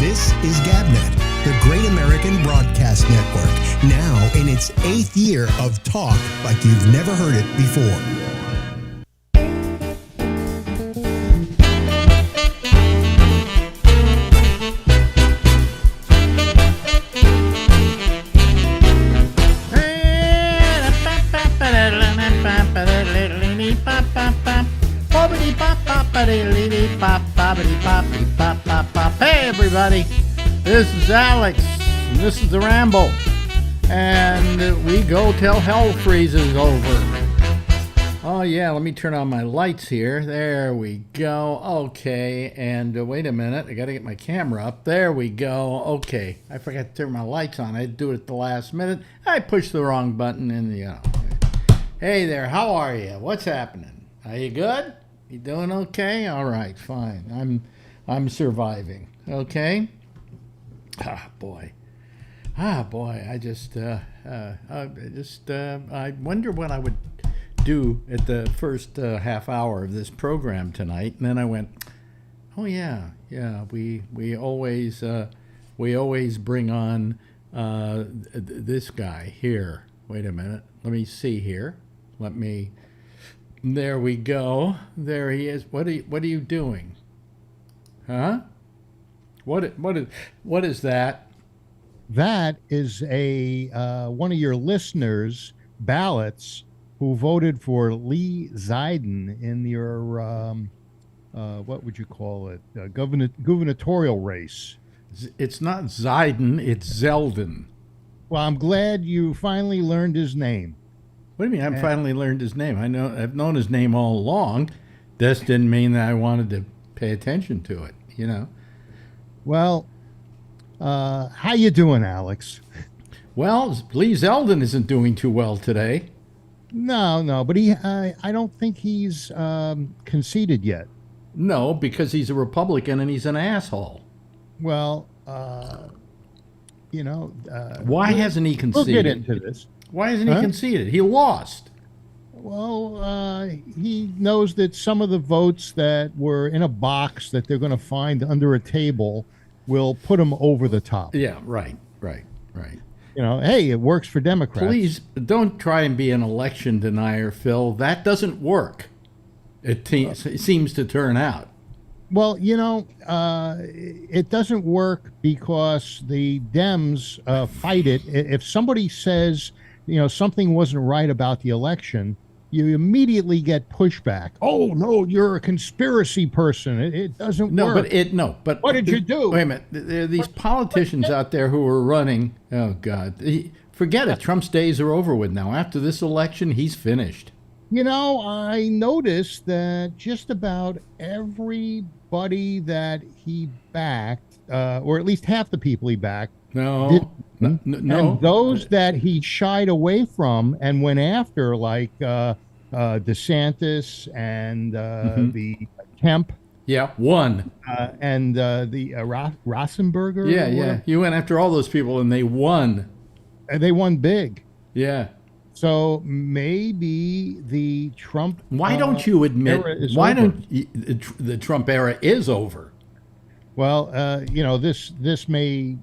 This is GabNet, the Great American Broadcast Network, now in its 8th year of talk like you've never heard it before. Hey everybody, this is Alex, and this is the Ramble, and we go till hell freezes over. Oh yeah, let me turn on my lights here. There we go. Okay, and wait a minute, I gotta get my camera up. There we go. Okay, I forgot to turn my lights on. I had to do it at the last minute. I pushed the wrong button, and Hey there, how are you? What's happening? Are you good? You doing okay? All right, fine. I'm surviving. Okay. I wonder what I would do at the first half hour of this program tonight, and then I went, oh yeah. We always bring on this guy here. Wait a minute. Let me see here. There we go. There he is. What are you doing? Huh? What is that? That is a one of your listeners' ballots who voted for Lee Zeldin in your what would you call it? Gubernatorial race. It's not Zeldin, it's Zeldin. Well, I'm glad you finally learned his name. What do you mean? I finally learned his name. I've known his name all along. This didn't mean that I wanted to pay attention to it. You know. Well, how you doing, Alex? Well, Lee Zeldin isn't doing too well today. No, but I don't think he's conceded yet. No, because he's a Republican and he's an asshole. Well, why hasn't he conceded? We'll get into this. Why hasn't he conceded? He lost. Well, he knows that some of the votes that were in a box that they're going to find under a table will put him over the top. Yeah, right. Hey, it works for Democrats. Please don't try and be an election denier, Phil. That doesn't work. It seems to turn out. Well, it doesn't work because the Dems fight it. If somebody says, something wasn't right about the election, you immediately get pushback. Oh no, you're a conspiracy person. It doesn't work. But what did you do? Wait a minute. There are these politicians out there who are running. Oh God, forget it. Trump's days are over with now. After this election, he's finished. I noticed that just about everybody that he backed, or at least half the people he backed, No. And those that he shied away from and went after, like DeSantis and the Kemp. Yeah, won. And the Rossenberger. Yeah. You went after all those people and they won. They won big. Yeah. So maybe the Trump. Why don't you admit? Why over. don't the Trump era is over? Well, this may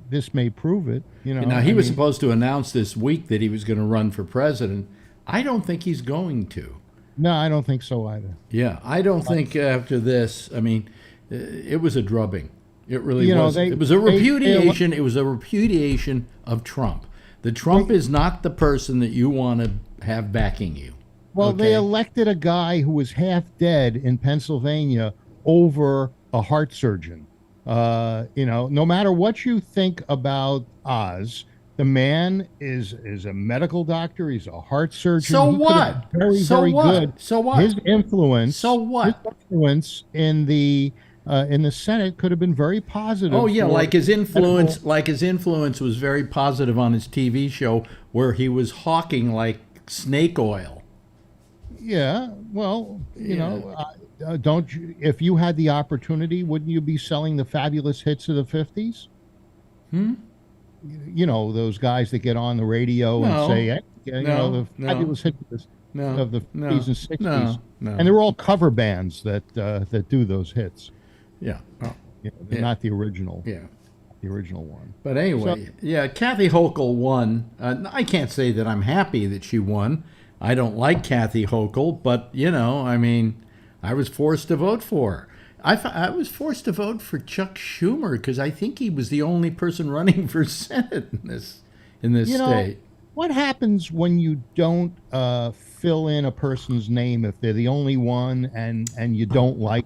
prove it. Now he was supposed to announce this week that he was going to run for president. I don't think he's going to. No, I don't think so either. Yeah, I don't think after this. I mean, it was a drubbing. It really was. It was a repudiation. It was a repudiation of Trump. The Trump is not the person that you want to have backing you. Well, they elected a guy who was half dead in Pennsylvania over a heart surgeon. No matter what you think about Oz, the man is a medical doctor. He's a heart surgeon. So what? Very good. So what? His influence. So what? His influence in the Senate could have been very positive. Oh yeah, like his influence was very positive on his TV show where he was hawking like snake oil. Yeah. Well, don't you, if you had the opportunity, wouldn't you be selling the fabulous hits of the 50s? Those guys that get on the radio and say, the fabulous hits of the 50s and 60s. No. And they're all cover bands that do those hits. Yeah. They're not the original. Yeah. the original one. But anyway, yeah, Kathy Hochul won. I can't say that I'm happy that she won. I don't like Kathy Hochul, but, I mean, I was forced to vote for her. I was forced to vote for Chuck Schumer because I think he was the only person running for Senate in this state. What happens when you don't fill in a person's name if they're the only one and you don't like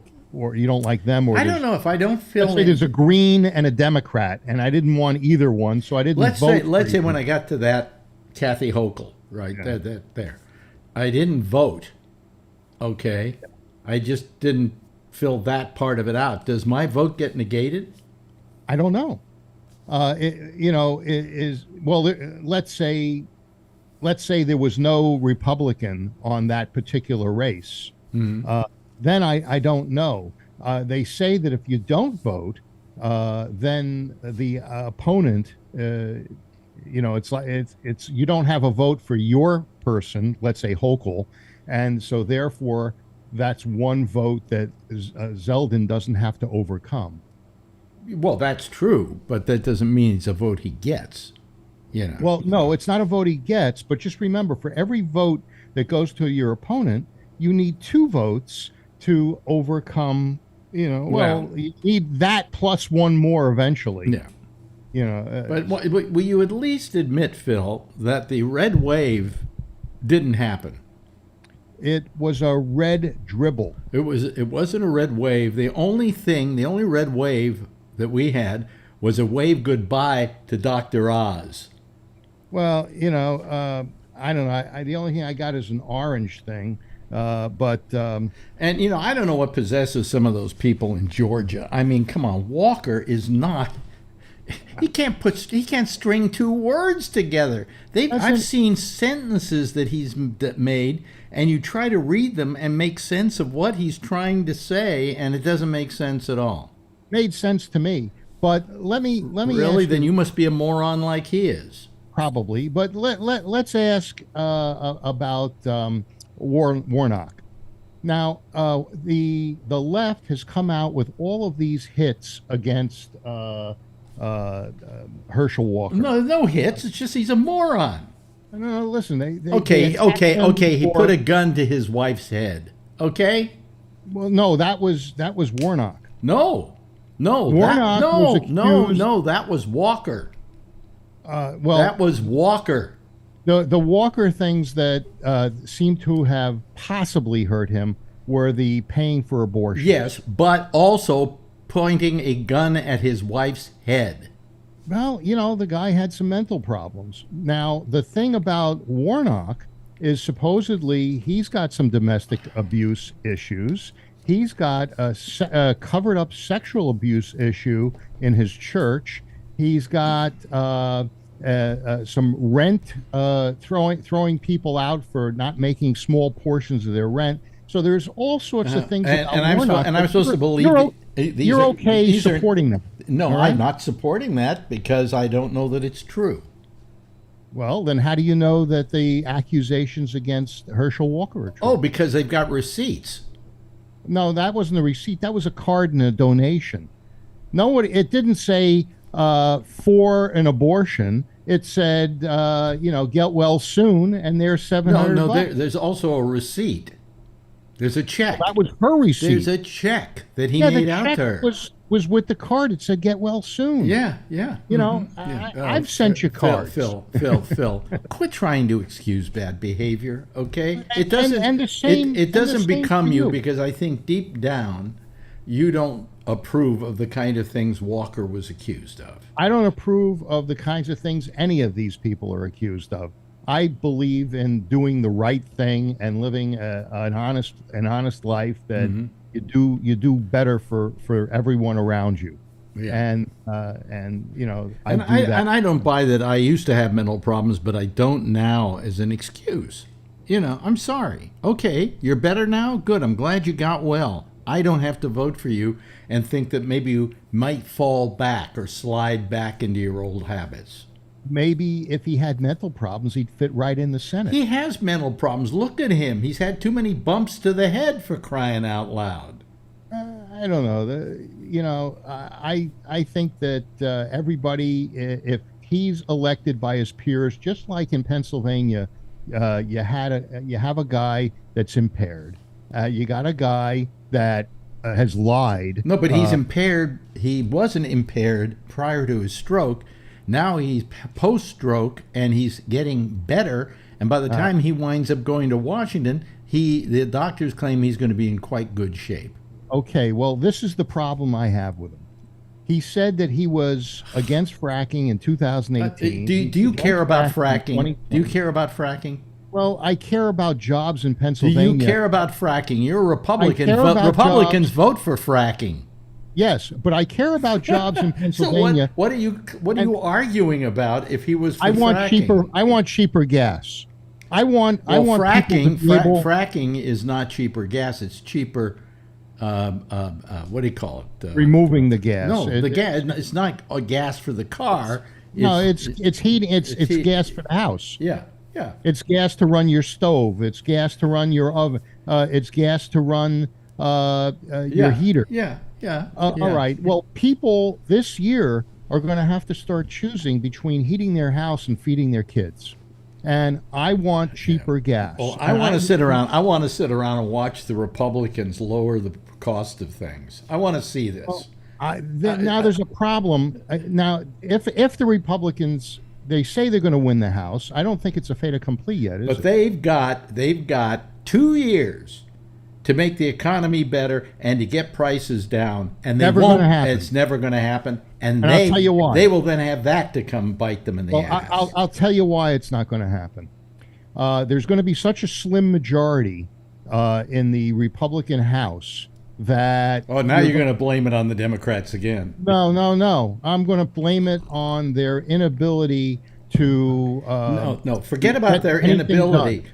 them? Or I don't know if I don't fill in. There's a Green and a Democrat, and I didn't want either one, so I didn't vote. Let's say when I got to that Kathy Hochul, right, there, I didn't vote, okay? I just didn't fill that part of it out. Does my vote get negated? I don't know. Let's say there was no Republican on that particular race. Mm-hmm. Then I don't know. They say that if you don't vote, then the opponent, it's you don't have a vote for your person, let's say Hochul, and so therefore that's one vote that Zeldin doesn't have to overcome. Well, that's true, but that doesn't mean it's a vote he gets. Well, no, it's not a vote he gets, but just remember, for every vote that goes to your opponent, you need 2 votes to overcome. You need that plus one more eventually. Yeah. But will you at least admit, Phil, that the red wave didn't happen? It was a red dribble. It wasn't a red wave. The only red wave that we had was a wave goodbye to Dr. Oz. Well, I don't know. The only thing I got is an orange thing. I don't know what possesses some of those people in Georgia. I mean, come on, Walker is not. He can't string 2 words together. I've seen sentences that he's made, and you try to read them and make sense of what he's trying to say, and it doesn't make sense at all. Made sense to me, but let me. Really, then you must be a moron like he is. Probably, but let's ask about Warnock. Now, the left has come out with all of these hits against Herschel Walker. No hits. It's just he's a moron. No, listen. Okay. He put a gun to his wife's head. Okay. Well, no, that was Warnock. No, Warnock was accused. No, that was Walker. That was Walker. The Walker things that seem to have possibly hurt him were the paying for abortion. Yes, but also pointing a gun at his wife's head. Well, the guy had some mental problems. Now, the thing about Warnock is supposedly he's got some domestic abuse issues. He's got a covered up sexual abuse issue in his church. He's got some rent, throwing people out for not making small portions of their rent. So there's all sorts of things. I'm supposed to believe you're okay supporting them. No, right? I'm not supporting that because I don't know that it's true. Well, then how do you know that the accusations against Herschel Walker are true? Oh, because they've got receipts. No, that wasn't a receipt. That was a card and a donation. No, it didn't say for an abortion. It said, get well soon, and there's $700. No, there's also a receipt. There's a check. Well, that was her receipt. There's a check that he made out to her. Was with the card. It said, get well soon. Yeah. I've sent you cards. Phil, quit trying to excuse bad behavior, okay? It doesn't become you because I think deep down you don't approve of the kind of things Walker was accused of. I don't approve of the kinds of things any of these people are accused of. I believe in doing the right thing and living an honest life that you do better for everyone around you. Yeah. And I don't buy that. I used to have mental problems, but I don't now as an excuse. I'm sorry. Okay, you're better now? Good. I'm glad you got well. I don't have to vote for you and think that maybe you might fall back or slide back into your old habits. Maybe if he had mental problems, he'd fit right in the Senate. He has mental problems. Look at him. He's had too many bumps to the head, for crying out loud. I don't know. I think that everybody, if he's elected by his peers, just like in Pennsylvania, you have a guy that's impaired. You got a guy that has lied. No, but he's impaired. He wasn't impaired prior to his stroke. Now he's post-stroke, and he's getting better. And by the time he winds up going to Washington, the doctors claim he's going to be in quite good shape. Okay, well, this is the problem I have with him. He said that he was against fracking in 2018. Do you care about fracking? Do you care about fracking? Well, I care about jobs in Pennsylvania. Do you care about fracking? You're a Republican. Republicans vote for fracking. Yes, but I care about jobs in Pennsylvania. So what are you arguing about if he was for fracking? I want cheaper gas. I want fracking. Fracking is not cheaper gas. It's cheaper. What do you call it? Removing the gas. No, the gas. It's not a gas for the car. It's heating. It's gas for the house. Yeah. Yeah. It's gas to run your stove. It's gas to run your oven. It's gas to run your heater. Yeah. Yeah. All right. Well, people this year are going to have to start choosing between heating their house and feeding their kids. And I want cheaper gas. Well, I want to sit around and watch the Republicans lower the cost of things. I want to see this. Well, now there's a problem. Now, if the Republicans, they say they're going to win the House, I don't think it's a fait accompli yet. Is it? They've got 2 years to make the economy better and to get prices down, and they won't. It's never going to happen. And I'll tell you why. They will then have that to come bite them in the ass. I'll tell you why it's not going to happen. There's going to be such a slim majority in the Republican House that... Oh, now you're going to blame it on the Democrats again. No. I'm going to blame it on their inability to... No. Forget about their inability.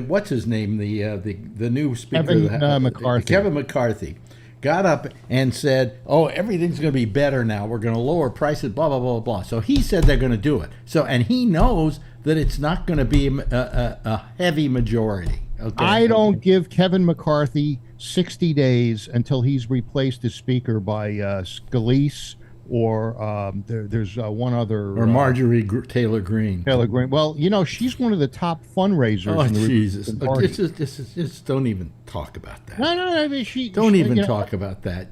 What's his name? The new Speaker of the House, McCarthy. Kevin McCarthy got up and said, "Oh, everything's going to be better now. We're going to lower prices, blah, blah, blah, blah." So he said they're going to do it. And he knows that it's not going to be a heavy majority. Okay? I don't give Kevin McCarthy 60 days until he's replaced as Speaker by Scalise or there's one other... Or Marjorie Taylor Greene. Well, she's one of the top fundraisers. Oh, Jesus. Just don't even talk about that. No, I mean, talk about that,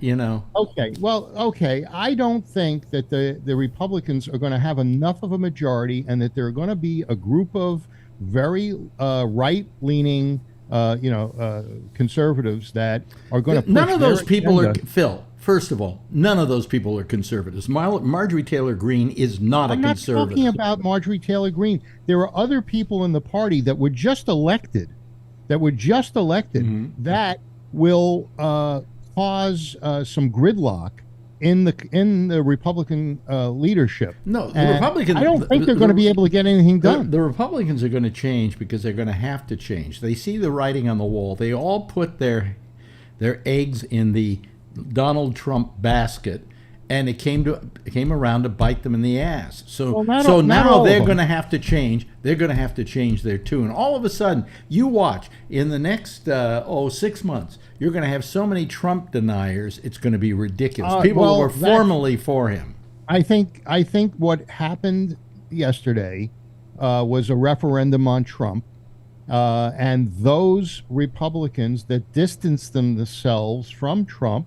Okay, well, okay. I don't think that the Republicans are going to have enough of a majority and that there are going to be a group of very right-leaning, conservatives that are going to... None of those people are... Phil, first of all, none of those people are conservatives. Marjorie Taylor Greene is not a conservative. I'm not talking about Marjorie Taylor Greene. There are other people in the party that were just elected, that will cause some gridlock in the Republican leadership. No, the Republicans... I don't think they're going to be able to get anything done. The Republicans are going to change because they're going to have to change. They see the writing on the wall. They all put their eggs in the Donald Trump basket, and it came around to bite them in the ass. So now they're going to have to change. They're going to have to change their tune. All of a sudden, you watch in the next 6 months, you're going to have so many Trump deniers. It's going to be ridiculous. People who were formerly for him. I think what happened yesterday was a referendum on Trump. And those Republicans that distanced themselves from Trump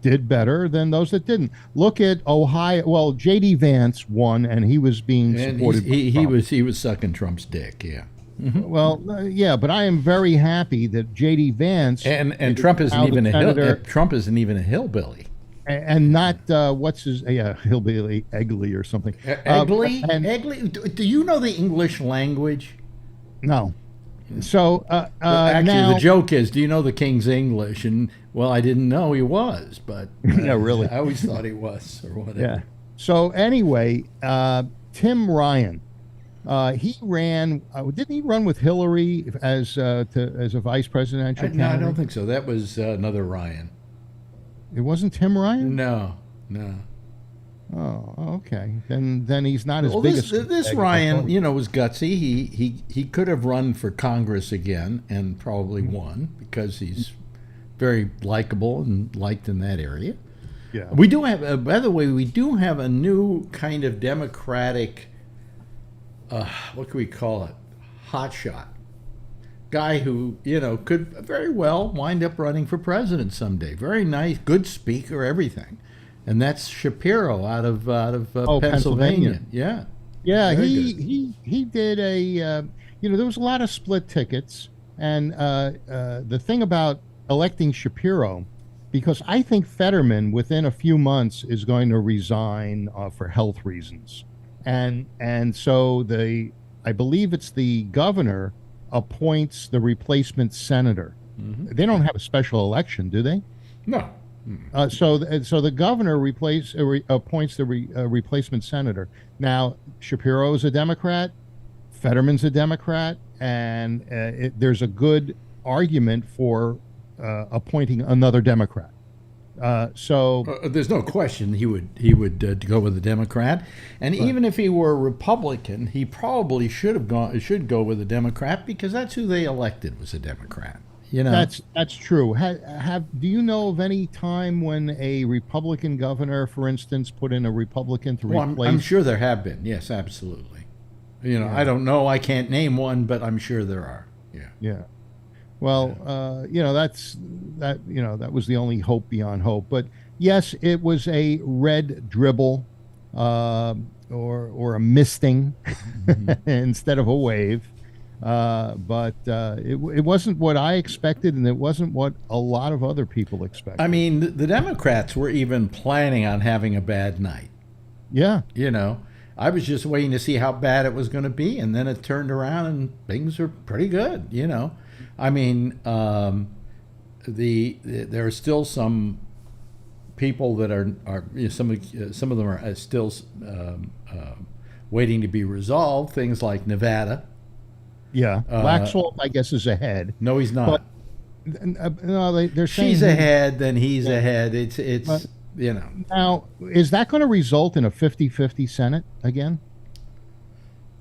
did better than those that didn't. Look at Ohio. Well, J.D. Vance won, and he was being supported. He was sucking Trump's dick. Yeah. Mm-hmm. Well, yeah, but I am very happy that J.D. Vance and Trump isn't even Trump isn't even a hillbilly. And not hillbilly Egley or something. Egley? Egley? Do you know the English language? No. So actually, now, the joke is, do you know the King's English? And well, I didn't know he was, but yeah, really, I always thought he was, or whatever. Yeah. So anyway, Tim Ryan, he ran. Didn't he run with Hillary as a vice presidential candidate? No, I don't think so. That was another Ryan. It wasn't Tim Ryan? No. Oh, okay. Then he's not as big as this Ryan. Was gutsy. He could have run for Congress again and probably won because he's very likable and liked in that area. Yeah. We do have, by the way, we do have a new kind of Democratic, what can we call it, hotshot guy who, could very well wind up running for president someday. Very nice, good speaker, everything. And that's Shapiro out of Pennsylvania. Yeah. Yeah, Very he did a there was a lot of split tickets, and the thing about electing Shapiro, because I think Fetterman within a few months is going to resign for health reasons, and so I believe it's the governor appoints the replacement senator. Mm-hmm. They don't have a special election, do they? No. So the governor appoints the replacement senator. Now, Shapiro is a Democrat, Fetterman's a Democrat, and there's a good argument for appointing another Democrat. There's no question he would go with a Democrat, and even if he were a Republican, he probably should go with a Democrat, because that's who they elected, was a Democrat. That's true. Do you know of any time when a Republican governor, for instance, put in a Republican to replace? I'm sure there have been. Yes, absolutely. I don't know. I can't name one, but I'm sure there are. Yeah. Yeah. Well, that was the only hope beyond hope. But yes, it was a red dribble, or a misting instead of a wave. But it wasn't what I expected, and it wasn't what a lot of other people expected. I mean, the Democrats were even planning on having a bad night. Yeah. I was just waiting to see how bad it was going to be, and then it turned around and things were pretty good. I mean, there are still some people that are some of them are still waiting to be resolved. Things like Nevada. Yeah, Laxalt, I guess, is ahead. No, he's not. But no, they're saying she's ahead, then he's ahead. It's but, Now, is that going to result in a 50-50 Senate again?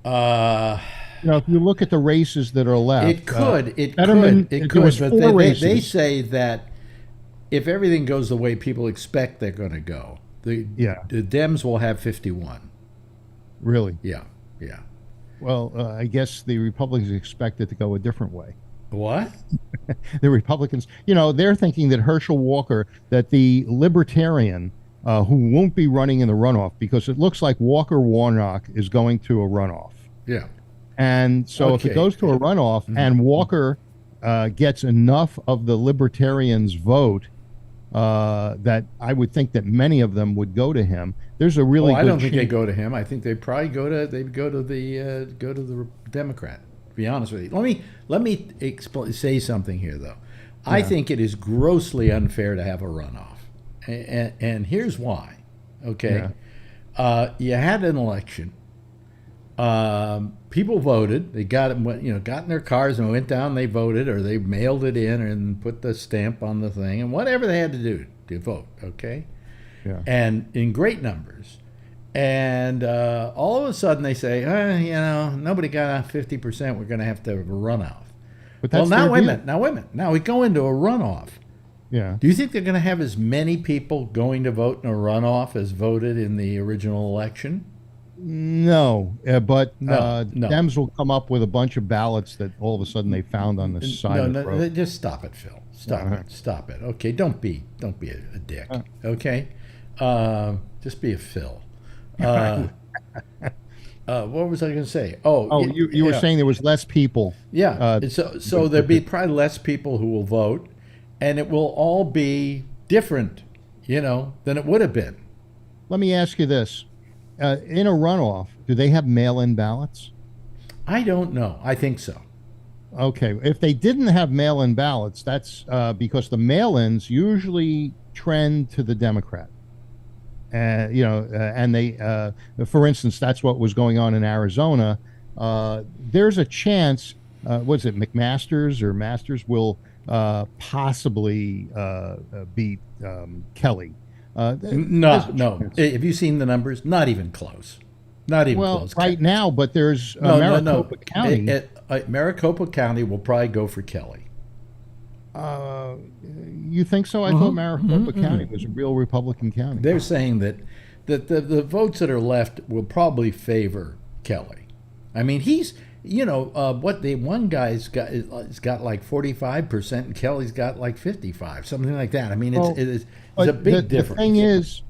If you look at the races that are left, it could. It Fetterman, could. It could. But they races. say that if everything goes the way people expect they're going to go, the Dems will have 51. Really? Yeah. Well, I guess the Republicans expect it to go a different way. What? The Republicans, they're thinking that Herschel Walker, that the Libertarian, who won't be running in the runoff, because it looks like Walker Warnock is going to a runoff. Yeah. And so if it goes to a runoff and Walker gets enough of the Libertarians' vote, that I would think that many of them would go to him. There's a really good I don't think they go to him. I think they probably go to the Democrat. To be honest with you, let me say something here, though. Yeah. I think it is grossly unfair to have a runoff, and here's why. Okay, you had an election. People voted. They got in their cars and went down. They voted, or they mailed it in and put the stamp on the thing, and whatever they had to do to vote. Okay, and in great numbers. And all of a sudden they say, nobody got 50%. We're going to have to have a runoff. But that's now wait a minute. Now we go into a runoff. Yeah. Do you think they're going to have as many people going to vote in a runoff as voted in the original election? No, but No. Dems will come up with a bunch of ballots that all of a sudden they found on the side of the road. Just stop it, Phil. Stop it. Okay, don't be a dick. Okay, just be a Phil. What was I going to say? You were saying there was less people. Yeah, so there'll be probably less people who will vote, and it will all be different, than it would have been. Let me ask you this. In a runoff, do they have mail-in ballots? I don't know. I think so. Okay. If they didn't have mail-in ballots, that's because the mail-ins usually trend to the Democrat. And they, for instance, that's what was going on in Arizona. There's a chance, McMasters or Masters will possibly beat Kelly. No. Have you seen the numbers? Not even close. Not even close. Right now, but there's Maricopa County. Maricopa County will probably go for Kelly. You think so? I thought Maricopa County was a real Republican county. They're saying that the votes that are left will probably favor Kelly. I mean, he's, one guy's got like 45%, and Kelly's got like 55, something like that. I mean, it's a big difference. The thing is,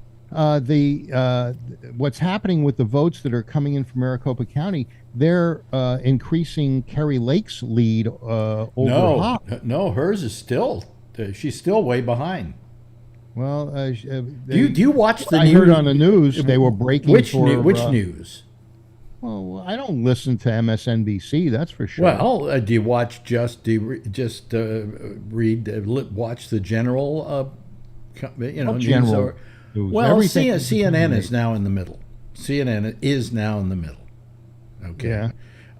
what's happening with the votes that are coming in from Maricopa County, they're increasing Kerry Lake's lead over Hop. No, hers is still, she's still way behind. Well, do you watch the news? I heard on the news they were breaking which news? Well, I don't listen to MSNBC, that's for sure. Well, do you watch watch the general, news? General news. Well, CNN is now in the middle. CNN is now in the middle. Okay.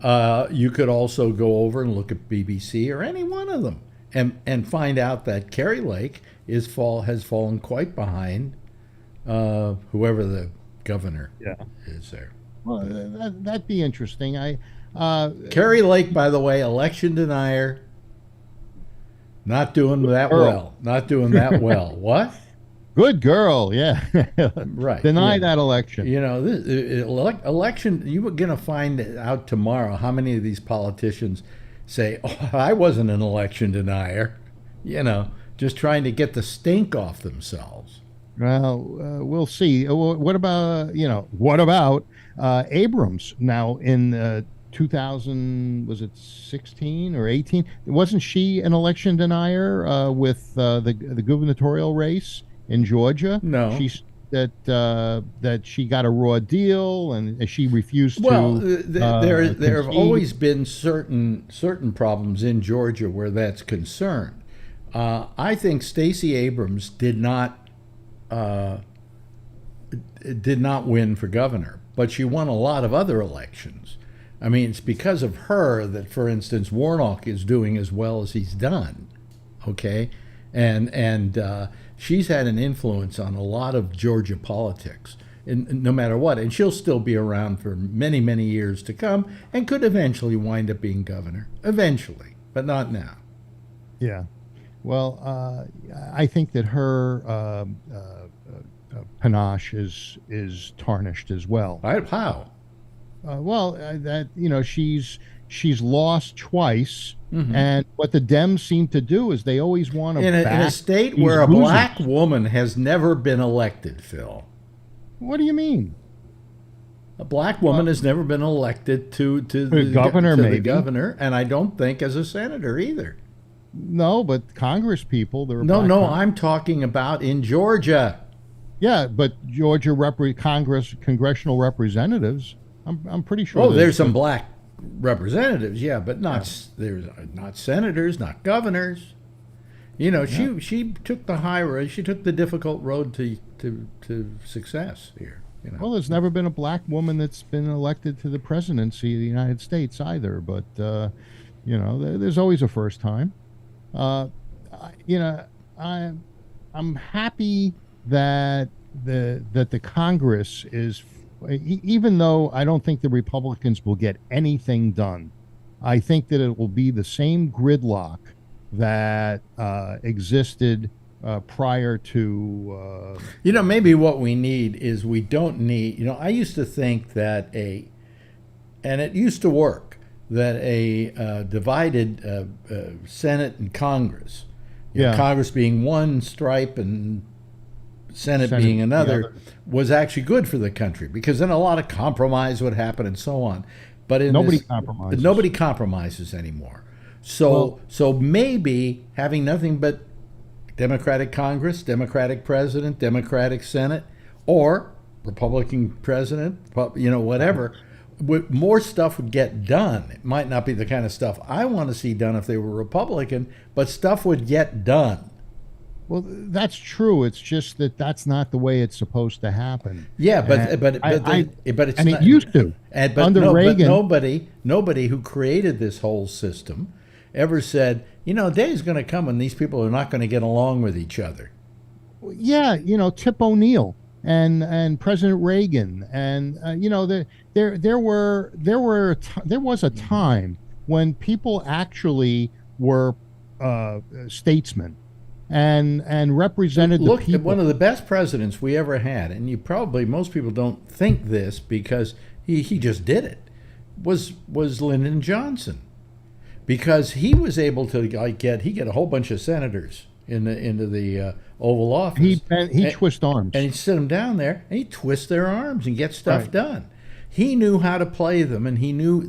Yeah. You could also go over and look at BBC or any one of them and find out that Kerry Lake has fallen quite behind whoever the governor is there. Well, that'd be interesting. Kerry Lake, by the way, election denier, not doing that well. Not doing that well. What? Good girl, yeah. Right. Deny that election. This election, you're going to find out tomorrow how many of these politicians say, "Oh, I wasn't an election denier," just trying to get the stink off themselves. Well, we'll see. What about Abrams? Now in 2000, was it 16 or 18? Wasn't she an election denier with the gubernatorial race in Georgia? No. That she got a raw deal and she refused to. There have always been certain problems in Georgia where that's concerned. I think Stacey Abrams did not win for governor, but she won a lot of other elections. I mean, it's because of her that, for instance, Warnock is doing as well as he's done. Okay, and she's had an influence on a lot of Georgia politics, no matter what. And she'll still be around for many, many years to come, and could eventually wind up being governor. Eventually, but not now. Yeah. Well, I think that her panache is tarnished as well. How? She's lost twice, and what the Dems seem to do is they always want to in a state where a black woman has never been elected. Phil, what do you mean? A black woman has never been elected to the governor, the governor, and I don't think as a senator either. No, but Congress people. I'm talking about in Georgia. Yeah, but Georgia congressional representatives. I'm pretty sure. Oh, there's some black representatives, yeah, but there's not senators, not governors. She took the high road. She took the difficult road to success here. Well, there's never been a black woman that's been elected to the presidency of the United States either. But there's always a first time. I'm happy that the Congress is, even though I don't think the Republicans will get anything done, I think that it will be the same gridlock that existed prior to. Maybe what we need is we don't need. I used to think that and it used to work, that a divided Senate and Congress, Congress being one stripe and Senate being another, was actually good for the country, because then a lot of compromise would happen and so on. But nobody compromises anymore. So maybe having nothing but Democratic Congress, Democratic President, Democratic Senate, or Republican President, whatever, more stuff would get done. It might not be the kind of stuff I want to see done if they were Republican, but stuff would get done. Well, that's true. It's just that that's not the way it's supposed to happen. Yeah, but it's and not, it used to. Under Reagan, but nobody who created this whole system ever said, a day is going to come when these people are not going to get along with each other. Yeah, Tip O'Neill and President Reagan, and there was a time when people actually were statesman and represented Look, the people. one of the best presidents we ever had, and most people don't think this because he just did it, was Lyndon Johnson, because he was able to get a whole bunch of senators into the Oval Office. He twist arms, and he'd sit them down there and he'd twist their arms and get stuff done. He knew how to play them, and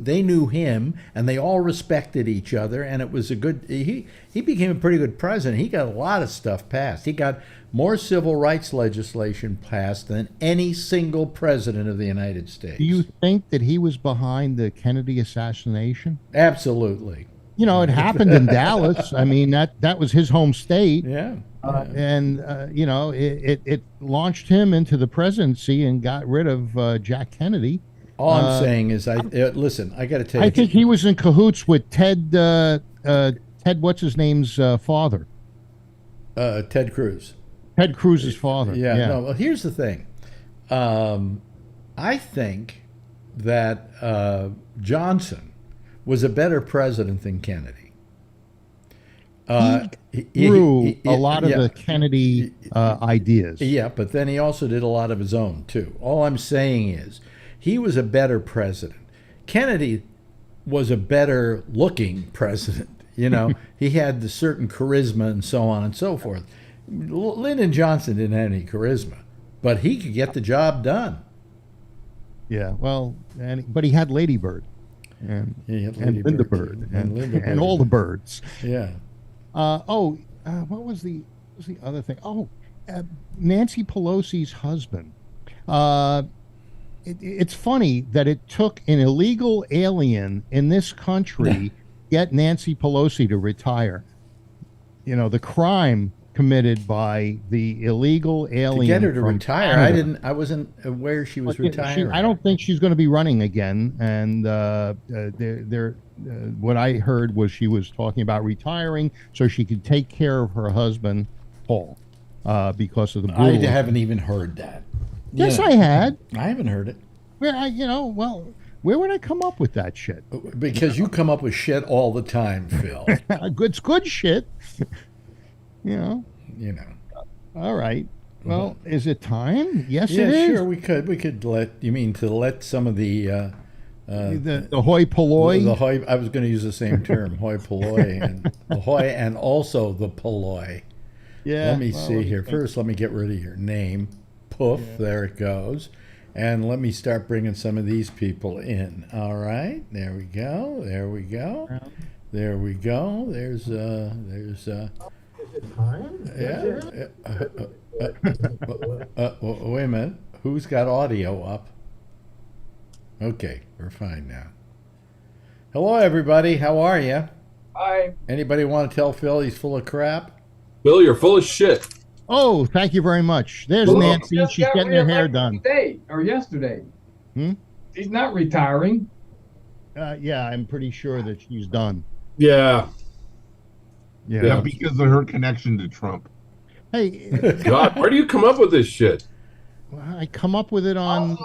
they knew him, and they all respected each other, and it was a good. He became a pretty good president. He got a lot of stuff passed. He got more civil rights legislation passed than any single president of the United States. Do you think that he was behind the Kennedy assassination? Absolutely. You know, it happened in Dallas. I mean, that was his home state. Yeah. And you know, it launched him into the presidency and got rid of Jack Kennedy. All I'm saying is, listen. I got to tell you. I think he was in cahoots with Ted. What's his name's father? Ted Cruz. Ted Cruz's father. Yeah. No. Well, here's the thing. I think that Johnson was a better president than Kennedy. He grew a lot of the Kennedy ideas. Yeah, but then he also did a lot of his own too. All I'm saying is, he was a better president. Kennedy was a better looking president. You know, he had the certain charisma and so on and so forth. Lyndon Johnson didn't have any charisma, but he could get the job done. Yeah, well, but he had Lady Bird and Linda Bird and all the birds. Yeah. What was the other thing? Nancy Pelosi's husband. It's funny that it took an illegal alien in this country get Nancy Pelosi to retire. You know, the crime committed by the illegal alien to get her to retire. Canada. I wasn't aware she was retiring. I don't think she's going to be running again. And what I heard was she was talking about retiring so she could take care of her husband, Paul, because of the I brutal. haven't even heard that. Yes, I had. I haven't heard it. Where would I come up with that shit? Because you come up with shit all the time, Phil. It's good shit. You know. All right. Well, is it time? Yes, it is. Yeah, sure. We could let some of the hoi polloi. The hoi. I was going to use the same term, hoi polloi, and the hoi, and also the polloi. Yeah. Let me see here. First, let me get rid of your name. Poof. Yeah. There it goes. And let me start bringing some of these people in. All right. There we go. There we go. There we go. There's Is it time? yeah. Wait a minute. Who's got audio up? Okay, we're fine now. Hello, everybody. How are you? Hi. Anybody want to tell Phil he's full of crap? Phil, you're full of shit. Oh, thank you very much. There's Nancy. She's getting her hair done. Today or yesterday. She's not retiring. Yeah, I'm pretty sure that she's done. Yeah. Yeah, because of her connection to Trump. Hey, God, where do you come up with this shit? I come up with it on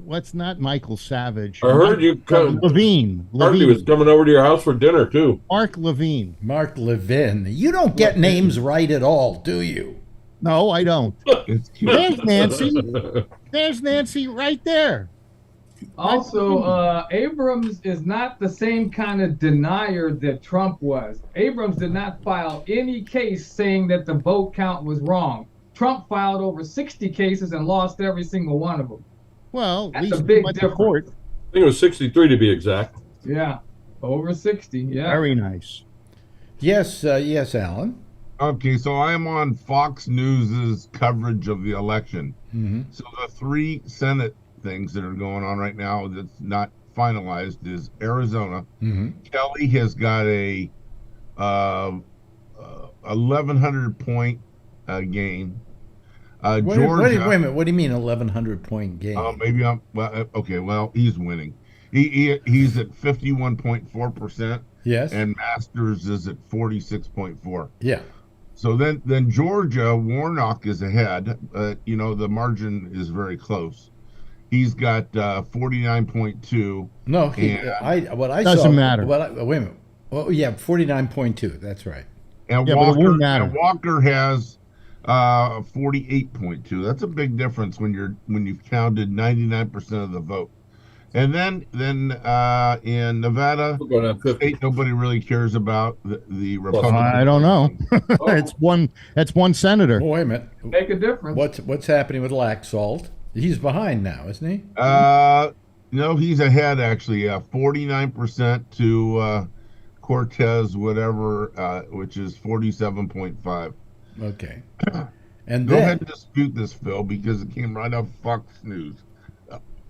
what's not Michael Savage. I heard you Levine. Heard he was coming over to your house for dinner too. Mark Levine. Mark Levin. You don't get names right at all, do you? No, I don't. There's Nancy. There's Nancy right there. Also, Abrams is not the same kind of denier that Trump was. Abrams did not file any case saying that the vote count was wrong. Trump filed over 60 cases and lost every single one of them. Well, that's a big difference. Court. I think it was 63 to be exact. Yeah, over 60. Yeah. Very nice. Yes, yes, Alan. Okay, so I am on Fox News's coverage of the election. Mm-hmm. So the 3 Senate things that are going on right now that's not finalized is Arizona. Mm-hmm. Kelly has got a 1,100 point gain. Wait Georgia. a minute. What do you mean 1,100 point gain? Maybe I'm okay. Well, he's winning. He's at 51.4%. Yes. And Masters is at 46.4. Yeah. So then Georgia, Warnock is ahead. The margin is very close. He's got 49.2. No, doesn't matter. Wait a minute. Oh yeah, 49.2. That's right. And Yeah, but it wouldn't matter. Walker has 48.2. That's a big difference when you've counted 99% of the vote. And then in Nevada, We're going to 50. state nobody really cares about the Republican. I don't know. It's one senator. Oh, wait a minute. Make a difference. What's happening with Laxalt? He's behind now, isn't he? No, he's ahead actually. 49% to Cortez, whatever, which is 47.5. Okay. And Go then ahead and dispute this, Phil, because it came right off Fox News.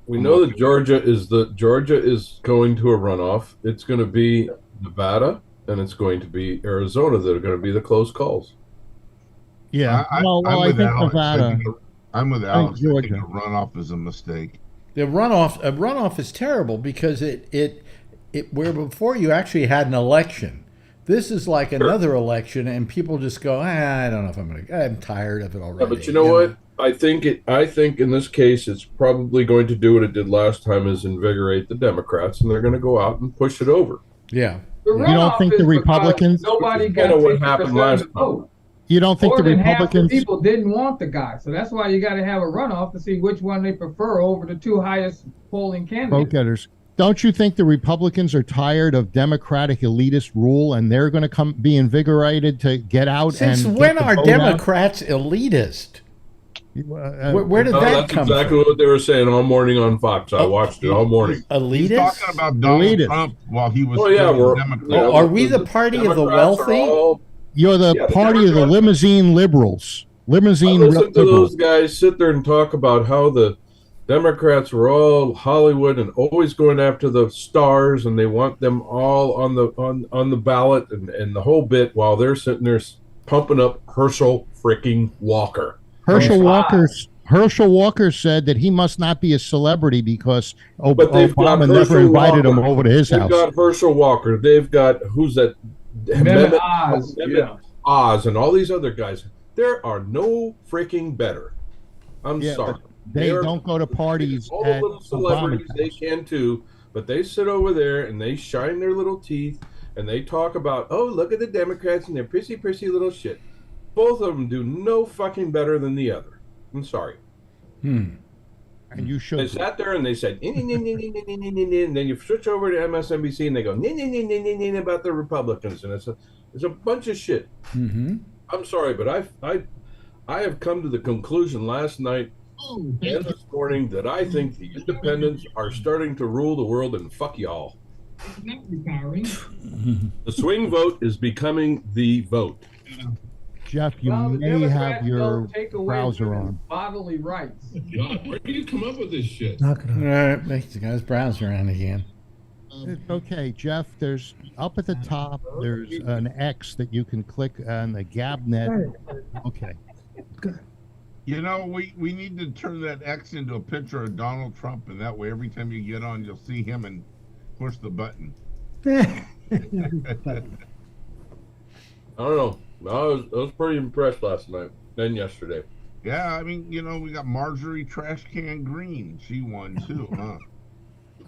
We know that Georgia is going to a runoff. It's going to be Nevada and it's going to be Arizona that are going to be the close calls. Yeah. I think Alex. Nevada. I'm with Alex. I think Georgia. a runoff is a mistake. a runoff is terrible because it where before you actually had an election. This is like another election, and people just go, I don't know if I'm tired of it already. Yeah, but you know what? I think in this case, it's probably going to do what it did last time: is invigorate the Democrats, and they're going to go out and push it over. Yeah. The You don't think the runoff is Republicans- because nobody I got know what 50% happened of the last time. vote. You don't think More the than half the Republicans? people didn't want the guy, so that's why you got to have a runoff to see which one they prefer over the two highest polling Vote candidates. getters. Don't you think the Republicans are tired of Democratic elitist rule, and they're going to be invigorated to get out? Since and when get the are vote Democrats elitist? Where did Oh, that that's come exactly from? what they were saying all morning on Fox. I watched it all morning. He's Elitist? talking about Donald Elitist. Trump while he was Oh yeah, still a we're. Democrat. Are we the party of the Democrats are wealthy? all- You're the Yeah, the party of the Democrats- limousine liberals. I Limousine listen to liberals. those guys sit there and talk about how the Democrats were all Hollywood and always going after the stars, and they want them all on the ballot and the whole bit, while they're sitting there pumping up Herschel freaking Walker. Herschel Walker said that he must not be a celebrity because But they've got Obama never Herschel invited him Walker. over to his They've house. got Herschel Walker. They've got who's that? Mehmet Oz, yeah. Oz, and all these other guys. There are no freaking better. I'm Yeah, sorry. but they are- don't go to parties All the at little celebrities, Obama's they house. can too, but they sit over there and they shine their little teeth and they talk about, oh, look at the Democrats and their prissy little shit. Both of them do no fucking better than the other. I'm sorry. And you They should. sat there and they said, and then you switch over to MSNBC and they go, about the Republicans, and it's a bunch of shit. Mm-hmm. I'm sorry, but I have come to the conclusion last night and this morning that I think the independents are starting to rule the world, and fuck y'all. The swing vote is becoming the vote. Jeff, you Well, the may Democrats have your don't take away browser women's on. bodily rights. God, where do you come up with this shit? All right, makes the guy's browser around again. It's okay, Jeff. There's up at the top. There's an X that you can click on the GabNet. Okay. You know, we need to turn that X into a picture of Donald Trump, and that way every time you get on, you'll see him and push the button. I don't know. I was pretty impressed last night and yesterday. Yeah, I mean, you know, we got Marjorie Trash Can Green. She won too, huh?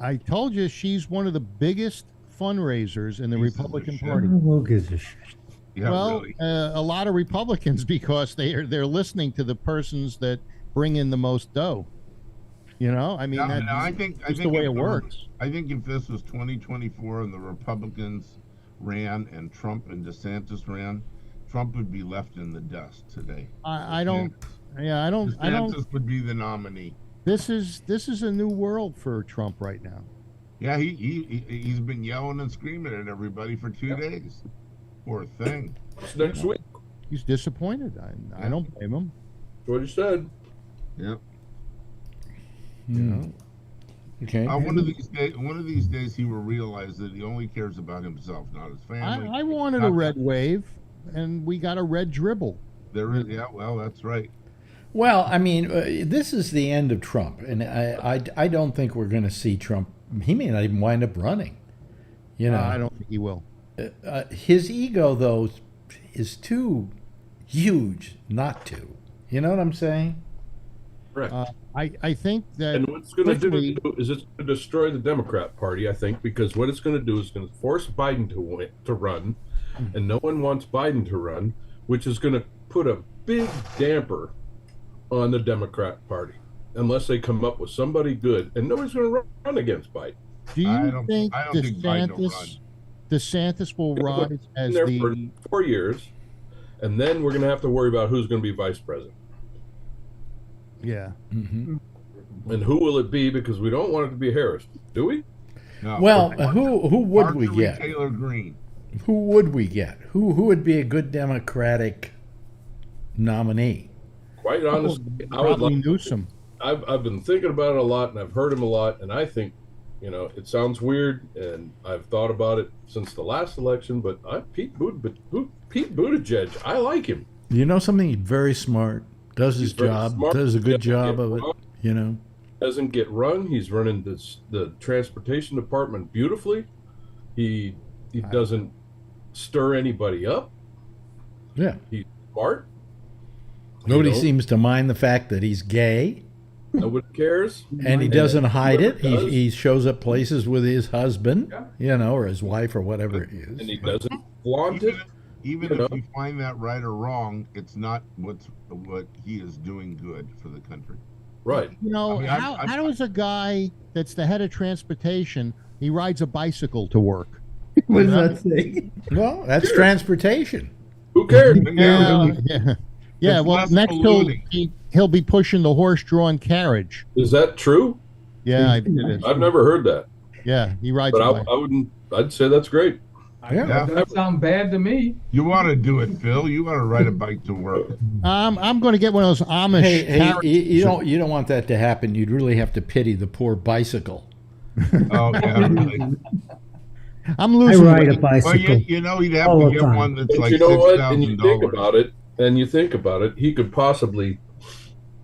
I told you she's one of the biggest fundraisers in the Piece of Republican shit. Party. Who gives a shit? Yeah, Well, really. a lot of Republicans because they're listening to the persons that bring in the most dough. You know, I mean, No, that's no, I think just the way if it there were- works. I think if this was 2024 and the Republicans ran and Trump and DeSantis ran, Trump would be left in the dust today. I don't. Yeah, I don't. DeSantis would be the nominee. This is a new world for Trump right now. Yeah, he's been yelling and screaming at everybody for 2 days. Poor thing. It's next week. He's disappointed. I don't blame him. That's what he said. Yep. You know. Okay. One of these days, he will realize that he only cares about himself, not his family. I wanted a red wave, and we got a red dribble. There is, yeah. Well, that's right. Well, I mean, this is the end of Trump, and I don't think we're going to see Trump. He may not even wind up running. You know, I don't think he will. his ego though is too huge not to. You know what I'm saying? Correct. I think that And what's going to quickly- do is it's going to destroy the Democrat Party, I think, because what it's going to do is going to force Biden to run, and no one wants Biden to run, which is going to put a big damper on the Democrat Party unless they come up with somebody good, and nobody's going to run against Biden. do I you don't think think Biden will run. DeSantis will He'll rise been as there the for 4 years, and then we're going to have to worry about who's going to be vice president. yeah? Mhm. And who will it be? Because we don't want it to be Harris, do we? No. Well, who would we Marjorie get? Taylor Greene. Who would we get? Who would be a good Democratic nominee? Quite honestly, I would Probably like. Newsom. I've been thinking about it a lot, and I've heard him a lot, and I think, it sounds weird, and I've thought about it since the last election. But Pete Buttigieg, I like him. You know something? He's very smart. Does his He's very job. smart. Does a He good doesn't job get of it. run. You know. Doesn't get run. He's running the transportation department beautifully. He doesn't stir anybody up. Yeah. He's smart. Nobody You know? seems to mind the fact that he's gay, Nobody cares. and he doesn't hide it. Whoever does. He shows up places with his husband, Yeah. Or his wife, or whatever it And is. he doesn't flaunt it. Even You know? if you find that right or wrong, it's not what he is doing good for the country. Right. You know, I mean, how does a guy that's the head of transportation, he rides a bicycle to work? What does that say? Well, that's transportation. Who cares? Yeah. Yeah, It's well, less next polluting. he'll be pushing the horse-drawn carriage. Is that true? Yeah, it is. I've never heard that, Yeah, he rides. but a bike. I wouldn't. I'd say that's great. Yeah. Yeah. Doesn't sound bad to me. You ought to do it, Phil. You ought to ride a bike to work. I'm going to get one of those Amish. Hey, carriages. you don't want that to happen. You'd really have to pity the poor bicycle. Oh, yeah. Really. I'm I losing ride a weight. Well, bicycle. you'd have All to the get time. one that's But like you know what? And you think $6,000. about it, he could possibly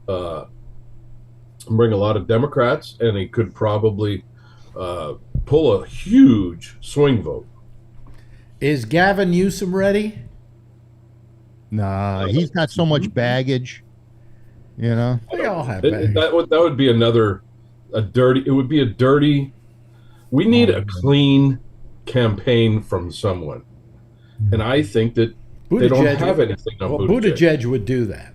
bring a lot of Democrats, and he could probably pull a huge swing vote. Is Gavin Newsom ready? Nah, he's got so much baggage. You know. We all have That that. would be a dirty. It would be a dirty. We need a clean campaign from someone, and I think that they don't have anything on Well, Buttigieg. Buttigieg would do that.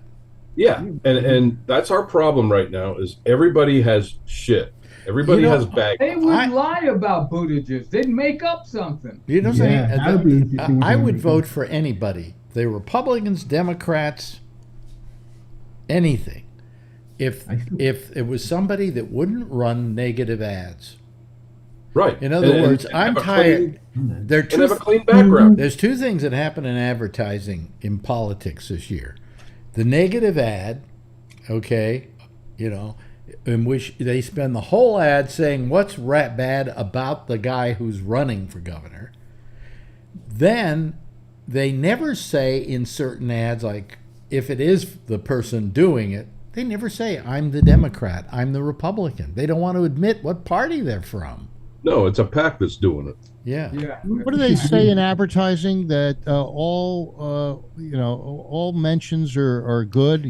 Yeah, and that's our problem right now. Is everybody has shit. Everybody You know, has baggage. They would I- lie about Buttigieg. They'd make up something. You know what I'm Yeah, saying? that would be interesting I to would me. vote for anybody. The Republicans, Democrats, anything. If it was somebody that wouldn't run negative ads. Right. In other words, and I'm have a tired. clean- There are and two have a clean background. There's two things that happen in advertising in politics this year. The negative ad, okay, in which they spend the whole ad saying what's bad about the guy who's running for governor. Then they never say in certain ads, like if it is the person doing it, they never say, I'm the Democrat, I'm the Republican. They don't want to admit what party they're from. No, it's a PAC that's doing it. Yeah. Yeah. What do they say in advertising that all mentions are good?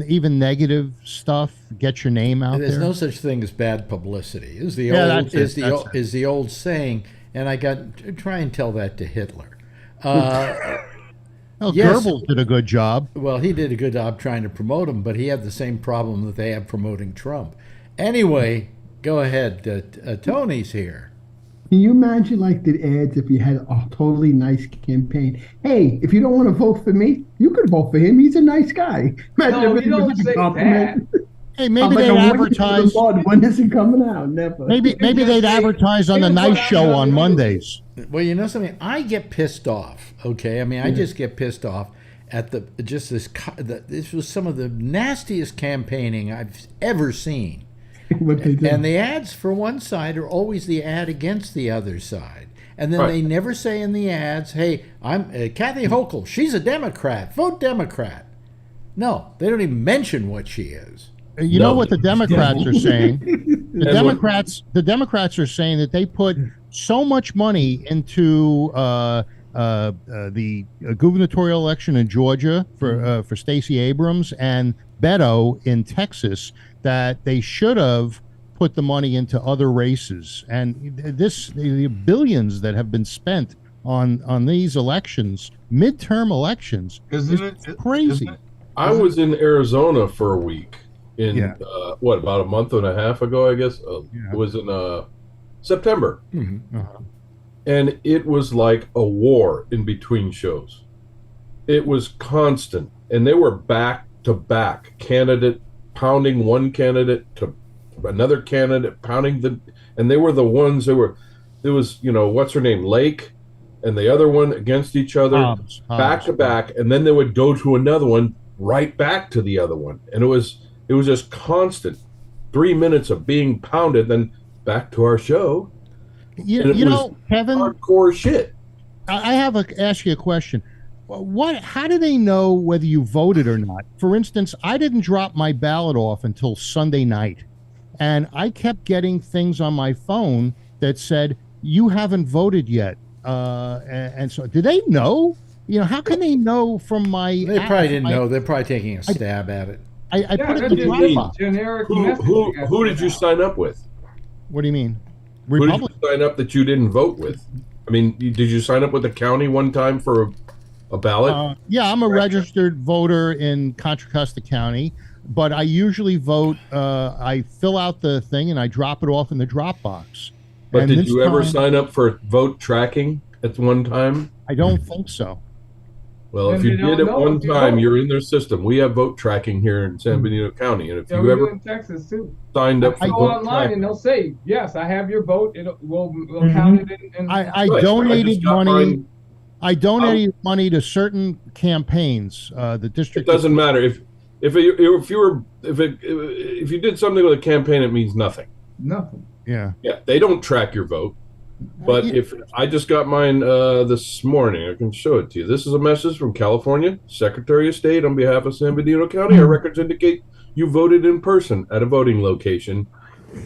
Even negative stuff. Get your name out There's there. no such thing as bad publicity. Is the Yeah, old that's it, is the that's old, it. is the old saying, and I got try and tell that to Hitler. Well, yes. Goebbels did a good job. Well, he did a good job trying to promote him, but he had the same problem that they have promoting Trump. Anyway, go ahead. Tony's here. Can you imagine like the ads if you had a totally nice campaign? Hey, if you don't want to vote for me, you could vote for him. He's a nice guy. Imagine No, if you it was don't like a say compliment. Hey, I'm maybe like, they'd I'm waiting for the advertise. Lord. When is it coming out? Never. Maybe they'd advertise on the Here's what Nice I'm Show gonna on do. Mondays. Well, you know something? I get pissed off. Okay, I mean, I just get pissed off at this was some of the nastiest campaigning I've ever seen. What they do. And the ads for one side are always the ad against the other side. And then Right. they never say in the ads, hey, I'm Kathy Hochul. She's a Democrat. Vote Democrat. No, they don't even mention what she is. You No. know what the Democrats are saying? The And Democrats are saying that they put so much money into the gubernatorial election in Georgia for Stacey Abrams and Beto in Texas that they should have put the money into other races. And the billions that have been spent on these elections, midterm elections, Isn't is it crazy. isn't it- I was in Arizona for a week Yeah. about a month and a half ago, I guess. Yeah. It was in September. Uh-huh. And it was like a war in between shows. It was constant. And they were back to back, candidate pounding one candidate to another candidate, and they were the ones there was, what's her name? Lake and the other one against each other, Hobbs. back to back. And then they would go to another one, right back to the other one. And it was just constant 3 minutes of being pounded, then back to our show. You And it know, was Kevin, hardcore shit. I ask you a question. How do they know whether you voted or not? For instance, I didn't drop my ballot off until Sunday night, and I kept getting things on my phone that said you haven't voted yet. And so, do they know? How can they know from my? They probably didn't know. They're probably taking a stab at it. I put it in that's the just Dropbox. generic Who messaging. did you sign up with? What do you mean? Who did Republic? you sign up that you didn't vote with? I mean, did you sign up with the county one time for a ballot? Yeah, I'm a registered voter in Contra Costa County, but I usually vote. I fill out the thing and I drop it off in the Dropbox. But And did this you ever time, sign up for vote tracking at one time? I don't think so. Well, if Then you you don't did at know one if you time, vote. you're in their system. We have vote tracking here in San Benito County, and if Yeah, you we do ever in Texas too. signed up for I go vote online and tracking, they'll say, "Yes, I have your vote. We'll count it." And I Right. donated just got money. mine. I donated money to certain campaigns. The It district doesn't matter if you did something with a campaign, it means nothing. nothing. Yeah. Yeah, they don't track your vote. But if I just got mine this morning, I can show it to you. This is a message from California Secretary of State on behalf of San Benito County. Our records indicate you voted in person at a voting location.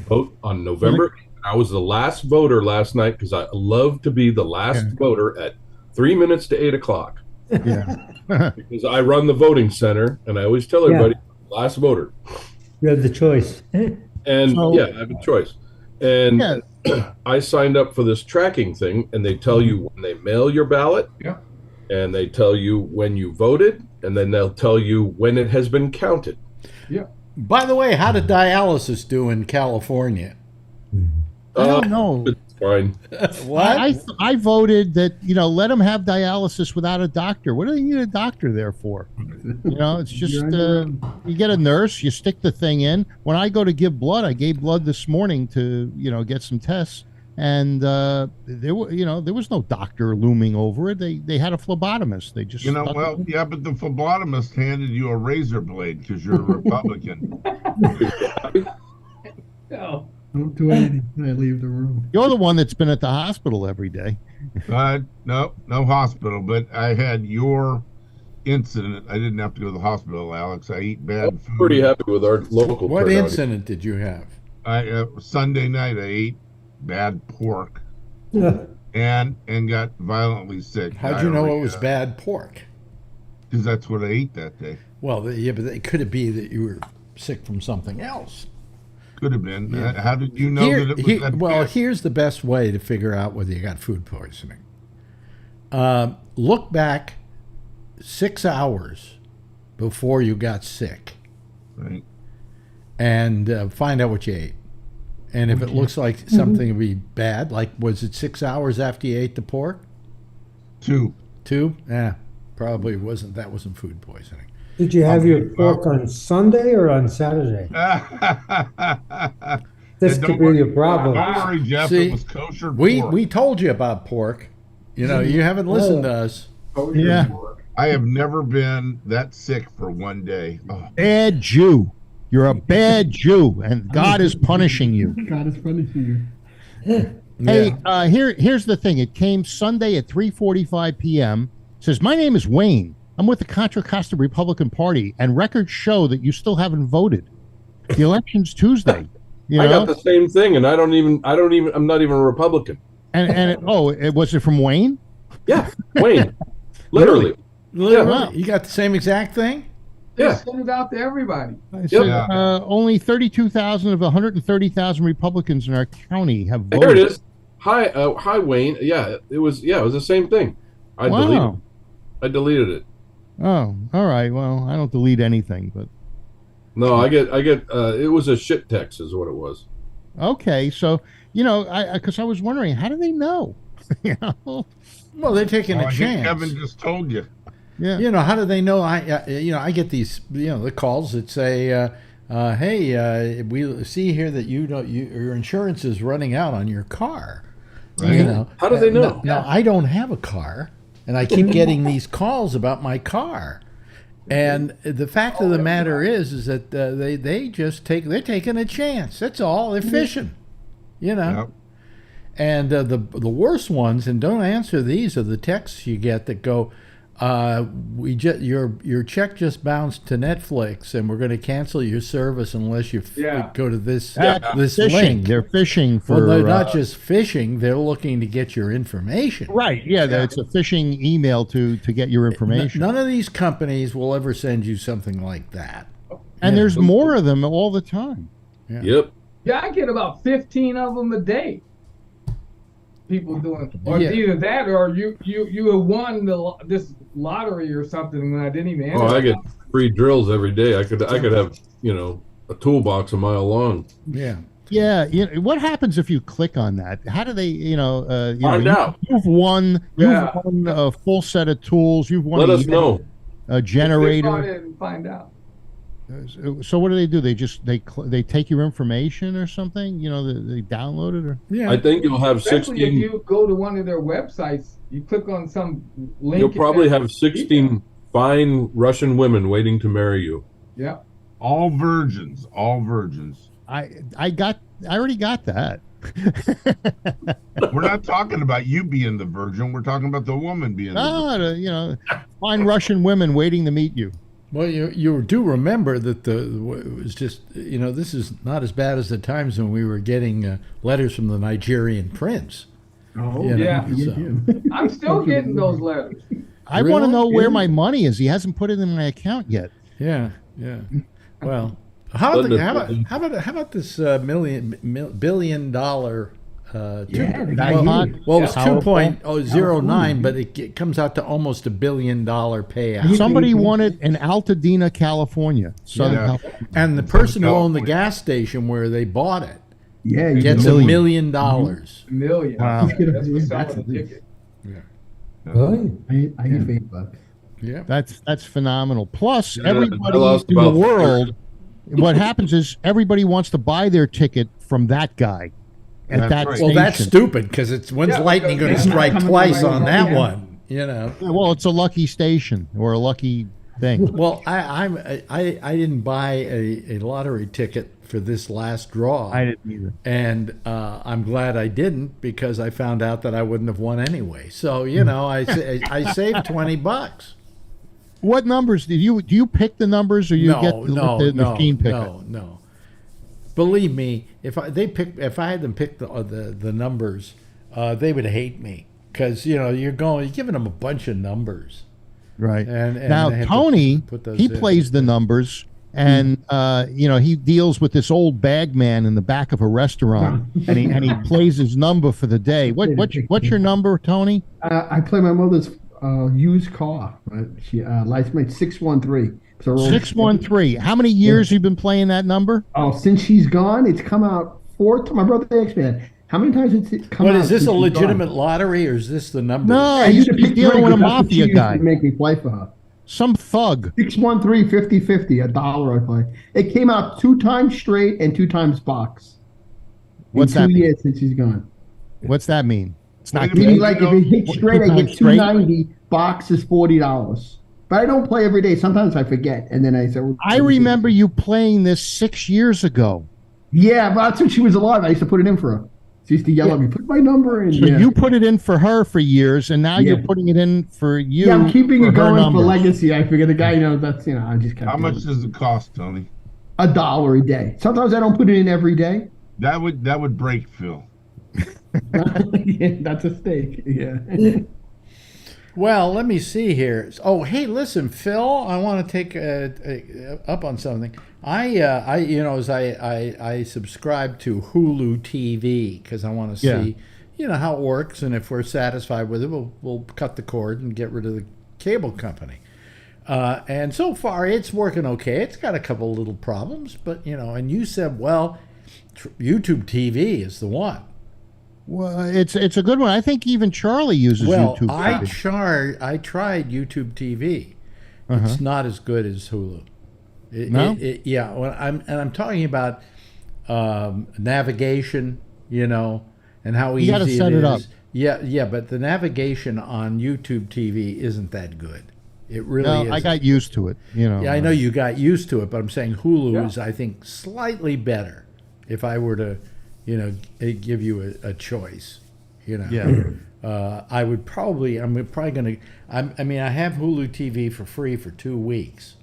Vote on November. I was the last voter last night because I love to be the last voter at 3 minutes to 8 o'clock. Yeah. Because I run the voting center, and I always tell everybody, last voter. You have the choice. And So- I have a choice. And Yeah. I signed up for this tracking thing, and they tell you when they mail your ballot, Yeah. and they tell you when you voted, and then they'll tell you when it has been counted. Yeah. By the way, how did dialysis do in California? I don't know. It's fine. What? I voted that let them have dialysis without a doctor. What do they need a doctor there for? It's just you get a nurse, you stick the thing in. When I go to give blood, I gave blood this morning to get some tests, and there was no doctor looming over it. They had a phlebotomist. They just but the phlebotomist handed you a razor blade because you're a Republican. No. Don't do anything when I leave the room. You're the one that's been at the hospital every day. No hospital, but I had your incident. I didn't have to go to the hospital, Alex. I eat bad I'm food. pretty happy with our local What turnout. incident did you have? Sunday night I ate bad pork Yeah. and got violently sick. How'd you know it was bad pork? Because that's what I ate that day. Well, yeah, but it could be that you were sick from something else. Could have been. How did you know that it was that bad? Here's the best way to figure out whether you got food poisoning. Look back 6 hours before you got sick Right. and find out what you ate. And if it looks like something would be bad, like was it 6 hours after you ate the pork? 2. 2? Yeah, probably wasn't. That wasn't food poisoning. Did you have your pork on Sunday or on Saturday? This And could don't be worry- your problem. Don't worry, Jeff. See, it was kosher pork. We told you about pork. You haven't listened to us. Yeah. I have never been that sick for one day. Oh, Bad Jew. You're a bad Jew, and God is punishing you. God is punishing you. Hey, here's the thing. It came Sunday at 3:45 p.m. It says, "My name is Wayne. I'm with the Contra Costa Republican Party, and records show that you still haven't voted. The election's Tuesday." I got the same thing, and I'm not even a Republican. Was it from Wayne? Yeah, Wayne. Literally. Literally, you got the same exact thing? Yeah. Send it out to everybody. I said, Yeah. only 32,000 of 130,000 Republicans in our county have voted. There it is. Hi, Wayne. Yeah, it was the same thing. I deleted it. Oh, all right. Well, I don't delete anything, but No, I get. It was a shit text, is what it was. okay. So because I was wondering, how do they know? Well, they're taking Oh, a I think chance. Kevin just told you. Yeah. How do they know? I get these, the calls that say, "Hey, we see here that your insurance is running out on your car." Right. How do they know? Now I don't have a car, and I keep getting these calls about my car. And the fact of the matter is that they're taking a chance. That's all. They're fishing, Yep. And the worst ones, and don't answer these, are the texts you get that go, your check just bounced to Netflix, and we're going to cancel your service unless you go to this this Fishing. link. They're fishing for. Well, they're not just fishing; they're looking to get your information. Right. Yeah. It's a phishing email to get your information. None of these companies will ever send you something like that. And there's more of them all the time. Yep. Yeah, I get about 15 of them a day. People doing, or Yeah. either that, or you have won this lottery or something when I didn't even enter. Oh, I get free drills every day. I could have a toolbox a mile long. Yeah. Yeah. What happens if you click on that? How do they? Find out. You've won. Yeah. You've won a full set of tools. You've won. Let us know. A Click on generator. it and find out. So what do? They take your information or something? They download it or. Yeah. I think you'll have Especially if 16. you go to one of their websites, you click on some link. You'll and probably then- have 16 fine Russian women waiting to marry you. Yeah. All virgins. All virgins. I already got that. We're not talking about you being the virgin. We're talking about the woman being the virgin. Fine Russian women waiting to meet you. Well, you do remember that it was just, this is not as bad as the times when we were getting letters from the Nigerian prince. Oh, Yeah. So, I'm still getting those letters. I want to Really? know where my money is. He hasn't put it in my account yet. yeah. Well, how about this billion dollar? Yeah, the guy well, here. well, it was Powerball. 2.09, but it comes out to almost $1 billion payout. Somebody won it in Altadena, California. Southern Yeah. California. And the person who owned the gas station where they bought it Yeah, you gets can- $1 million. $1 million. Wow. That's what's That's selling a the lease. ticket. Really? I get $8. Yeah. That's phenomenal. Plus, Yeah, I everybody lost in the about world, what happens is everybody wants to buy their ticket from that guy at That's that right. station. Well, that's stupid because when's Yeah, lightning going to because they're strike not coming twice right on now. that Yeah. one? Yeah, well, it's a lucky station or a lucky thing. Well, I didn't buy a lottery ticket for this last draw. I didn't either. And I'm glad I didn't because I found out that I wouldn't have won anyway. So I saved $20. What numbers do you pick the numbers or you get to let the machine pick it? No. Believe me, if I had them pick the numbers, they would hate me because you're giving them a bunch of numbers. Right. And they now have to Tony, put those he in. plays the numbers, and he deals with this old bag man in the back of a restaurant, and he plays his number for the day. What's your number, Tony? I play my mother's used car. Right? She license plate 613. So 613. How many years have you been playing that number? Oh, since she's gone, it's come out 4 times. My brother asked me that. How many times has it come out? What is this since a she's legitimate gone? lottery or is this the number? No, I he's used to pick dealing three with a because that's what she mafia used guy, to make me play for her. some thug. 613 50 $1 I play. It came out 2 times straight and 2 times box. What's in that 2 mean? years since she's gone. What's that mean? It's not Wait a Meaning, good. minute. like if it hits straight, I get times straight? $2.90. Box is $40. But I don't play every day. Sometimes I forget, and then I say, well, I remember you playing this 6 years ago. Yeah, but that's when she was alive. I used to put it in for her. She used to yell at me, "Put my number in." So yeah. you put it in for her for years, and now you're Yeah. putting it in for you. Yeah, I'm keeping for it her going for numbers. legacy. I figure the guy knows that's I just kept How doing much it. does it cost, Tony? $1 a day. Sometimes I don't put it in every day. That would break Phil. Yeah, that's a stake. Yeah. Well, let me see here. Oh, hey, listen, Phil. I want to take up on something. I subscribe to Hulu TV because I want to see, how it works, and if we're satisfied with it, we'll cut the cord and get rid of the cable company. And so far, it's working okay. It's got a couple little problems, but And you said, well, YouTube TV is the one. Well, it's a good one. I think even Charlie uses YouTube TV. I tried YouTube TV. It's not as good as Hulu. No? I'm talking about navigation, and how easy you gotta set it up. Yeah, but the navigation on YouTube TV isn't that good. It really is. I got used to it. Yeah, I know you got used to it, but I'm saying Hulu is, I think, slightly better. If I were to, give you a choice, I would probably. I'm probably going to. I have Hulu TV for free for 2 weeks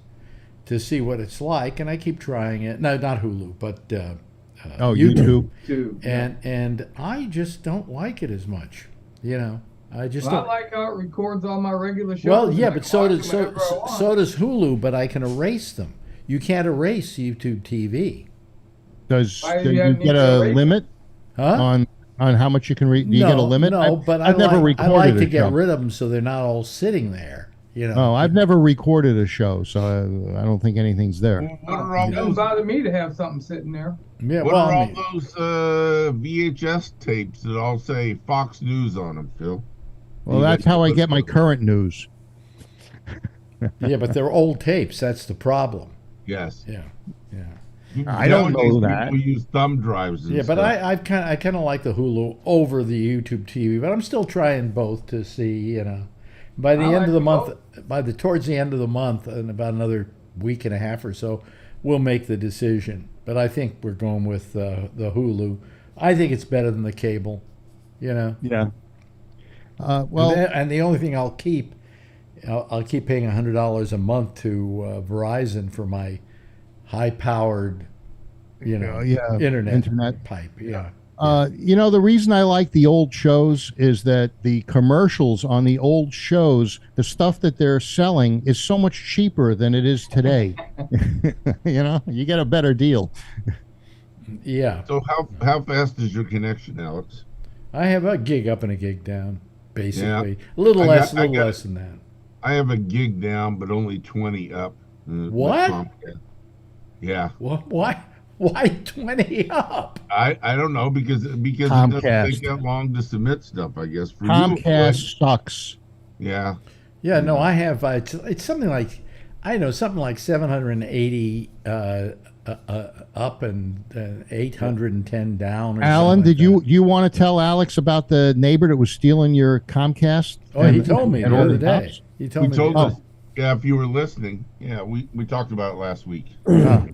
to see what it's like, and I keep trying it. No, not Hulu, but YouTube. And I just don't like it as much. I just I don't. like how it records all my regular shows. Well, yeah, and I but can so watch does them whenever I want. so does Hulu, but I can erase them. You can't erase YouTube TV. Does Why do do you you need get to a erase it? limit Huh? on how much you can read? Do you get a limit? No, but I've never I recorded like to a get show. rid of them so they're not all sitting there. Oh, I've never recorded a show, so I don't think anything's there. What are all It doesn't those? bother me to have something sitting there. Yeah, What well, are I all mean, those VHS tapes that all say Fox News on them, Phil? Well, that's how I get my current news. yeah, but they're old tapes. That's the problem. Yes. Yeah. I don't know Nowadays, that. People use thumb drives. And Yeah, but stuff. I kind of like the Hulu over the YouTube TV, but I'm still trying both to see. By the I end like of the both. month, towards the end of the month, in about another week and a half or so, we'll make the decision. But I think we're going with the Hulu. I think it's better than the cable. Yeah. And the only thing I'll keep paying $100 a month to Verizon for my high-powered, internet pipe. Yeah. The reason I like the old shows is that the commercials on the old shows, the stuff that they're selling is so much cheaper than it is today. You get a better deal. Yeah. So how fast is your connection, Alex? I have a gig up and a gig down, basically. Yeah. A little I less got- than that. I have a gig down, but only 20 up. with What? Comcast. Yeah. Why 20 up? I don't know because it doesn't Comcast. take that long to submit stuff. I guess for you, Comcast sucks. yeah. Yeah, no, I have. It's something like, I know, something like 780 up and 810 down. Or Alan, something did like you want to tell Alex about the neighbor that was stealing your Comcast? that. Oh, he told me and the all other the day. cops? He We told me. told Oh. us. Yeah, if you were listening, yeah, we talked about it last week.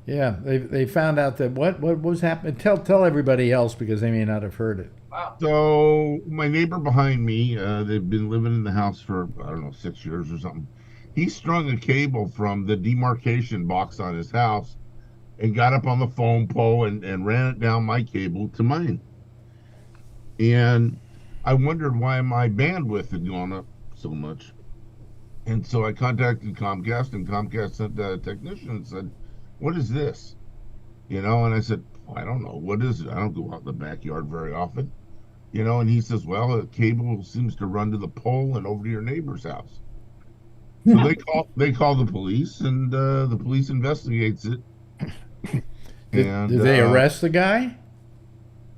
Yeah, they found out that what was happening. Tell everybody else because they may not have heard it. So my neighbor behind me, they've been living in the house for, I don't know, 6 years or something. He strung a cable from the demarcation box on his house and got up on the phone pole and ran it down my cable to mine. And I wondered why my bandwidth had gone up so much. And so I contacted Comcast, and Comcast sent a technician and said, "What is this?" And I said, "I don't know. What is it? I don't go out in the backyard very often." And he says, "Well, a cable seems to run to the pole and over to your neighbor's house." So they call the police, and the police investigates it. Did they arrest the guy?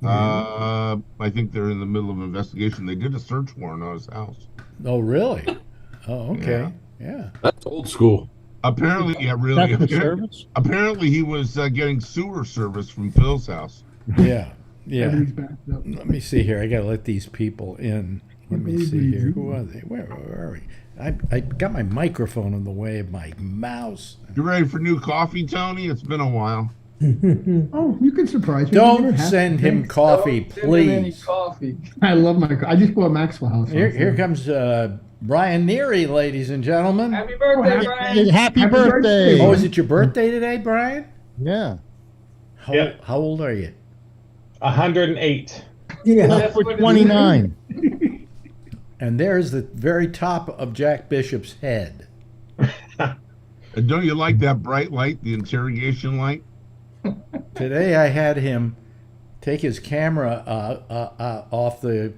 I think they're in the middle of an investigation. They did a search warrant on his house. Oh, really? Oh, okay. Yeah. That's old school. Apparently, yeah, really. That's the service? Apparently, he was getting sewer service from Phil's house. Yeah. Everything's backed up. Let me see here. I gotta let these people in. Let me see here. Who are they? Where are we? I got my microphone in the way of my mouse. You ready for new coffee, Tony? It's been a while. Oh, you can surprise me. You Don't don't have send to. him coffee, Don't send him any please. coffee. I love my. I just bought Maxwell House. Here comes Brian Neary, ladies and gentlemen. Happy birthday, happy- Brian. Hey, happy Happy birthday! birthday. Oh, is it your birthday today, Brian? Yeah. How old are you? 108. Yeah. That's For what it is. 29. And there's the very top of Jack Bishop's head. And don't you like that bright light, the interrogation light? Today I had him take his camera off the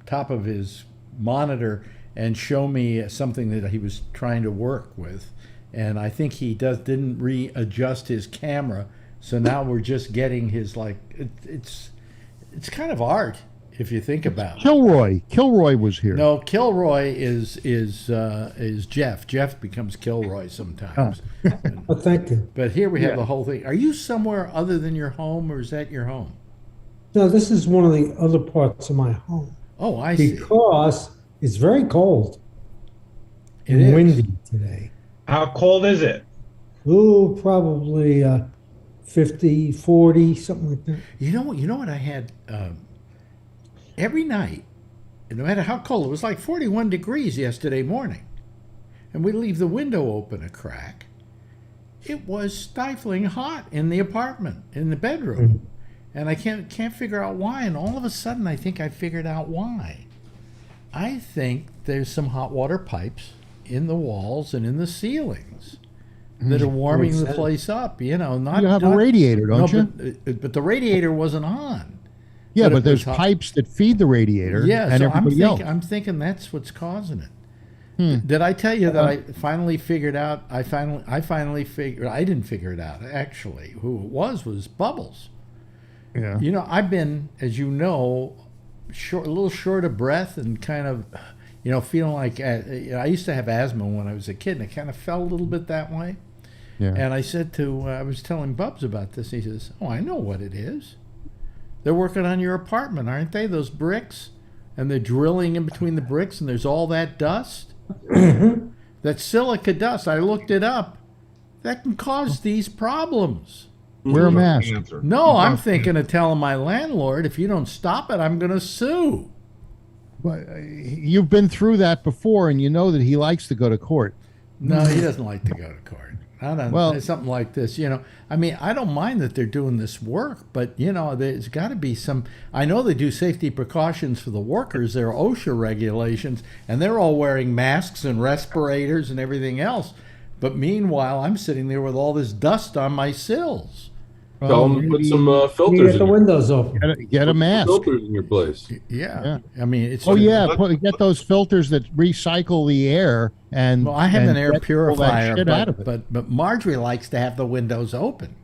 top of his monitor and show me something that he was trying to work with. And I think he didn't readjust his camera. So now we're just getting his, like, it's kind of art if you think about it. Kilroy was here. No, Kilroy is Jeff. Jeff becomes Kilroy sometimes. Oh, thank you. But here we have the whole thing. Are you somewhere other than your home, or is that your home? No, this is one of the other parts of my home. Oh, I see. Because it's very cold It and is. windy today. How cold is it? Ooh, probably 50, 40, something like that. You know what I had every night, no matter how cold, it was like 41 degrees yesterday morning. And we leave the window open a crack. It was stifling hot in the apartment, in the bedroom. And I can't figure out why. And all of a sudden, I think I figured out why. I think there's some hot water pipes in the walls and in the ceilings that are warming the place up. You know, You have a radiator, don't you? But the radiator wasn't on. Yeah, but but it there's was hot. pipes that feed the radiator. Yeah, and so everybody else. I'm thinking that's what's causing it. Did I tell you that I finally figured out? I finally figured. I didn't figure it out actually. Who it was Bubbles. Yeah. You know, I've been, as you know, a little short of breath and kind of, feeling like I used to have asthma when I was a kid, and it kind of felt a little bit that way. Yeah. And I said I was telling Bubs about this. He says, "Oh, I know what it is. They're working on your apartment, aren't they? Those bricks, and they're drilling in between the bricks, and there's all that dust, that silica dust. I looked it up. That can cause these problems." Wear a mask. No, I'm thinking of telling my landlord, if you don't stop it, I'm going to sue. But you've been through that before, and you know that he likes to go to court. No, he doesn't like to go to court. I don't Well- know, something like this, I mean, I don't mind that they're doing this work, but, there's got to be some, I know they do safety precautions for the workers. There are OSHA regulations, and they're all wearing masks and respirators and everything else. But meanwhile, I'm sitting there with all this dust on my sills. Tell them to put some You filters get in the your, windows open. Get a mask. filters in your place. Yeah. I mean, it's. Oh yeah, get those filters that recycle the air and. Well, I have and an air get all that purifier, shit out of it. but Marjorie likes to have the windows open.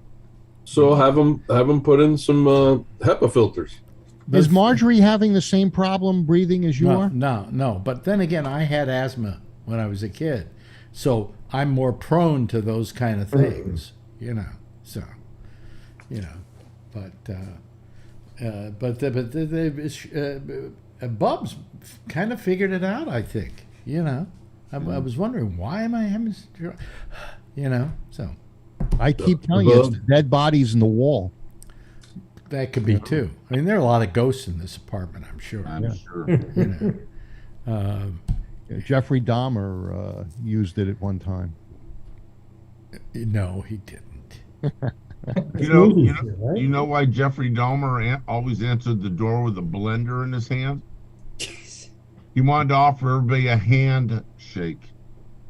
So have them put in some HEPA filters. Is Marjorie having the same problem breathing as you are? No. But then again, I had asthma when I was a kid, so I'm more prone to those kind of things. So, Bubs kind of figured it out. I think. I was wondering why am I having, so. I keep telling you, it's the dead bodies in the wall. That could be too. I mean, there are a lot of ghosts in this apartment, I'm sure. I'm sure. Jeffrey Dahmer used it at one time. No, he didn't. You know why Jeffrey Dahmer always answered the door with a blender in his hand? He wanted to offer everybody a handshake.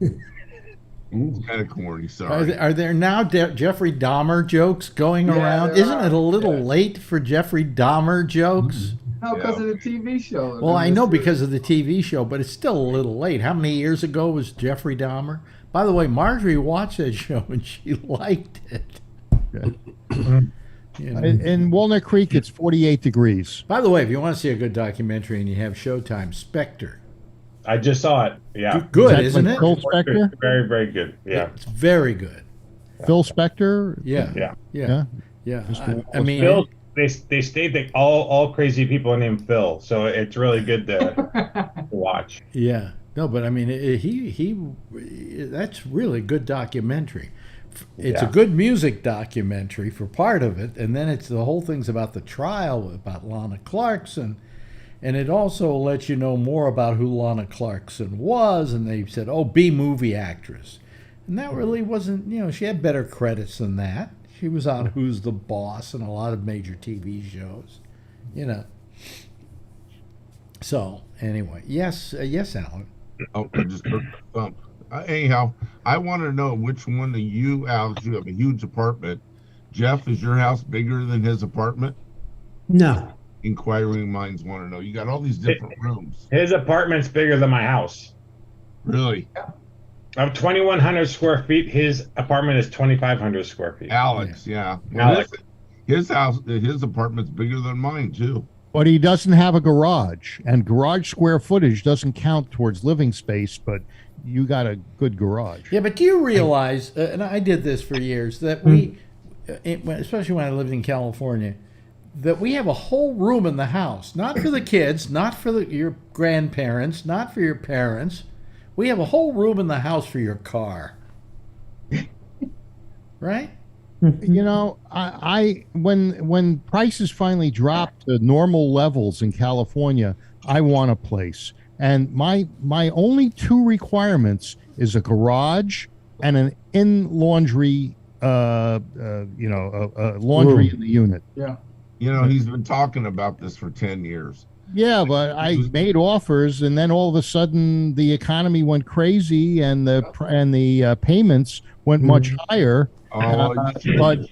It's kind of corny, sorry. Are there now Jeffrey Dahmer jokes going around? there Isn't it a little late for Jeffrey Dahmer jokes? No, because of the TV show. Well, I know because of the TV show, but it's still a little late. How many years ago was Jeffrey Dahmer? By the way, Marjorie watched that show and she liked it. In Walnut Creek, it's 48 degrees. By the way, if you want to see a good documentary and you have Showtime, Spectre. I just saw it. Yeah. Good, Is isn't that it? Phil Spector? Very, very good. Yeah. It's very good. Phil Spector? Yeah. I mean, Phil, they state that all crazy people are named Phil, so it's really good to watch. yeah. No, but I mean, that's really good documentary. It's a good music documentary for part of it, and then it's the whole thing's about the trial about Lana Clarkson, and it also lets you know more about who Lana Clarkson was, and they said, B-movie actress. And that really wasn't, she had better credits than that. She was on Who's the Boss and a lot of major TV shows, So anyway, yes, yes, Alan. Oh, I just heard the thump. Anyhow, I want to know which one of you, Alex, you have a huge apartment. Jeff, is your house bigger than his apartment? No. Inquiring minds want to know. You got all these different rooms. His apartment's bigger than my house. Really? Of 2,100 square feet, his apartment is 2,500 square feet. Alex, yeah. Well, Alex. his apartment's bigger than mine, too. But he doesn't have a garage, and garage square footage doesn't count towards living space, but you got a good garage. Yeah, but do you realize, and I did this for years, that we, especially when I lived in California, that we have a whole room in the house, not for the kids, not for your grandparents, not for your parents. We have a whole room in the house for your car. Right? You know, I when prices finally drop to normal levels in California, I want a place. And my only two requirements is a garage and an laundry laundry in the unit. Yeah. You know, he's been talking about this for 10 years. Yeah, but I made offers, and then all of a sudden the economy went crazy, and the payments went much higher. But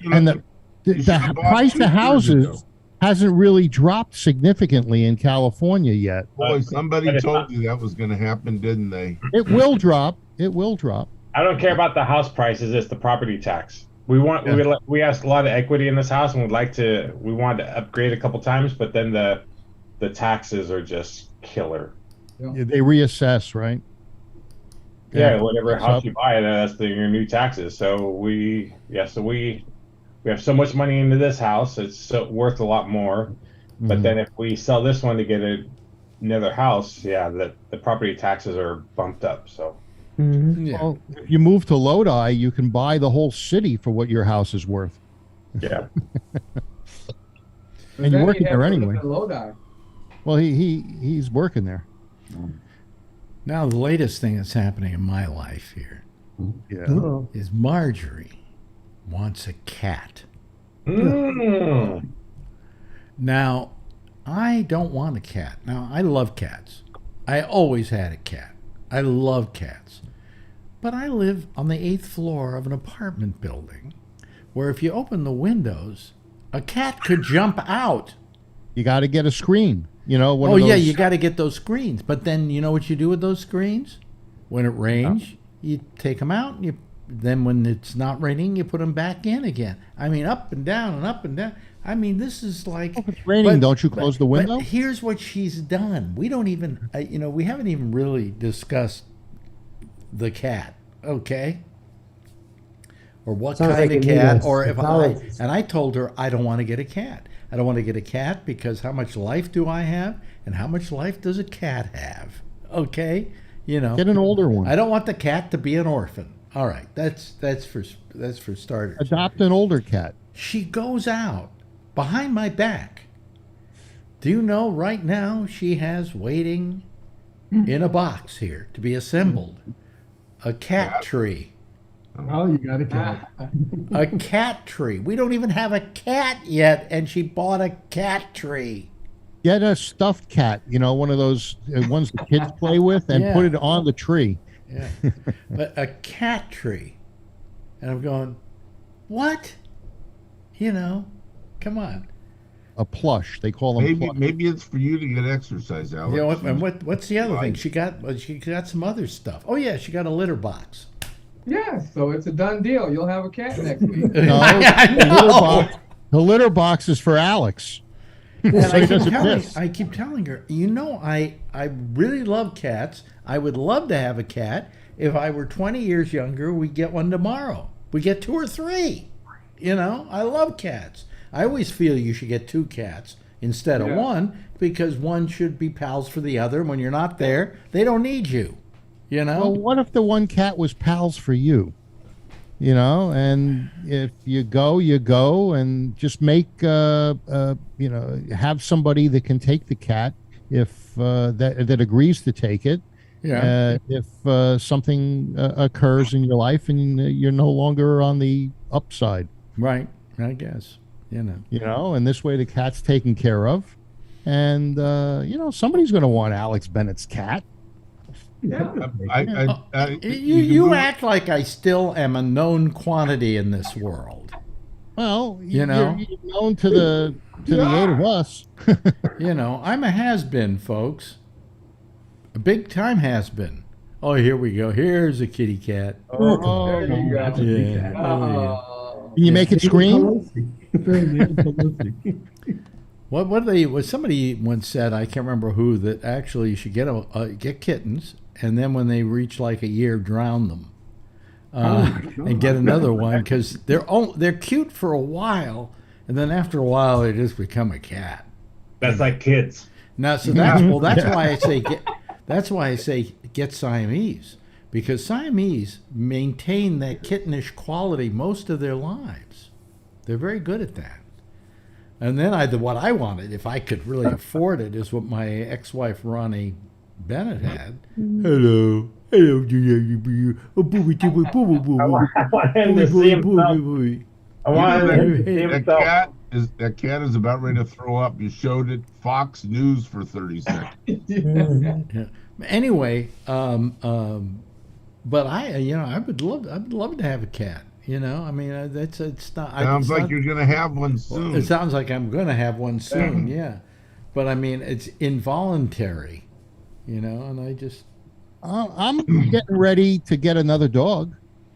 the price of houses hasn't really dropped significantly in California yet. Boy, somebody told you that was going to happen, didn't they? It will drop. It will drop. I don't care about the house prices; it's the property tax. We asked a lot of equity in this house, and we wanted to upgrade a couple times, but then the taxes are just killer. Yeah, they reassess, right? Yeah, whatever house you buy, that's your new taxes. So we have so much money into this house; it's worth a lot more. But then if we sell this one to get another house, the property taxes are bumped up. So. Yeah. Well, if you move to Lodi, you can buy the whole city for what your house is worth. Yeah. And you're working there anyway. Lodi. Well, he's working there. Now, the latest thing that's happening in my life here is Marjorie wants a cat. Now, I don't want a cat. Now, I love cats. I always had a cat. I love cats. But I live on the 8th floor of an apartment building where if you open the windows, a cat could jump out. You got to get a screen. You know, you got to get those screens. But then you know what you do with those screens? When it rains, you take them out. And then when it's not raining, you put them back in again. I mean, up and down and up and down. I mean, this is like... If it's raining, don't you close the window? But here's what she's done. We don't even, we haven't even really discussed the cat, okay? Or what Sounds kind like of you need cat, a or if psychologist. and I told her I don't want to get a cat. I don't want to get a cat because how much life do I have, and how much life does a cat have? Okay, get an older one. I don't want the cat to be an orphan. All right, that's for starters. Adopt an older cat. She goes out behind my back. Do you know right now she has waiting in a box here to be assembled a cat tree. Oh, you got a cat. A cat tree. We don't even have a cat yet, and she bought a cat tree. Get a stuffed cat, one of those ones the kids play with, and put it on the tree. Yeah. But a cat tree. And I'm going, what? Come on. A plush. They call them plush. Maybe it's for you to get exercise, Alex. And what's the other thing? She got some other stuff. Oh, yeah, she got a litter box. Yeah, so it's a done deal. You'll have a cat next week. No, the litter box is for Alex. And So he doesn't piss. I keep telling her, I really love cats. I would love to have a cat. If I were 20 years younger, we'd get one tomorrow. We get 2 or 3. I love cats. I always feel you should get 2 cats instead of 1 because one should be pals for the other. When you're not there, they don't need you. Well, what if the one cat was pals for you? And if you go, and just make have somebody that can take the cat if that agrees to take it. Yeah. If something occurs in your life and you're no longer on the upside. Right. I guess. And this way the cat's taken care of. and somebody's going to want Alex Bennett's cat. Yeah. You act like I still am a known quantity in this world. Well, You know? you're known to the 8 of us. I'm a has-been, folks. A big-time has-been. Oh, here we go. Here's a kitty cat. Oh, There you go. Yeah. Oh. Can you make it scream? What somebody once said, I can't remember who, that actually you should get kittens, and then when they reach like a year, drown them, and get another one, because they're cute for a while, and then after a while they just become a cat. That's like kids. Now, so that's why I say get Siamese, because Siamese maintain that kittenish quality most of their lives. They're very good at that. And then what I wanted, if I could really afford it, is what my ex-wife Ronnie Bennett had. Hello. I want him to see himself. I want him to see himself. That cat is about ready to throw up. You showed it Fox News for 30 seconds. Yeah. Anyway, but I would love to have a cat. I mean, it's not. Sounds like you're gonna have one soon. It sounds like I'm gonna have one soon. Yeah, but I mean, it's involuntary. And I just. I'm getting ready to get another dog.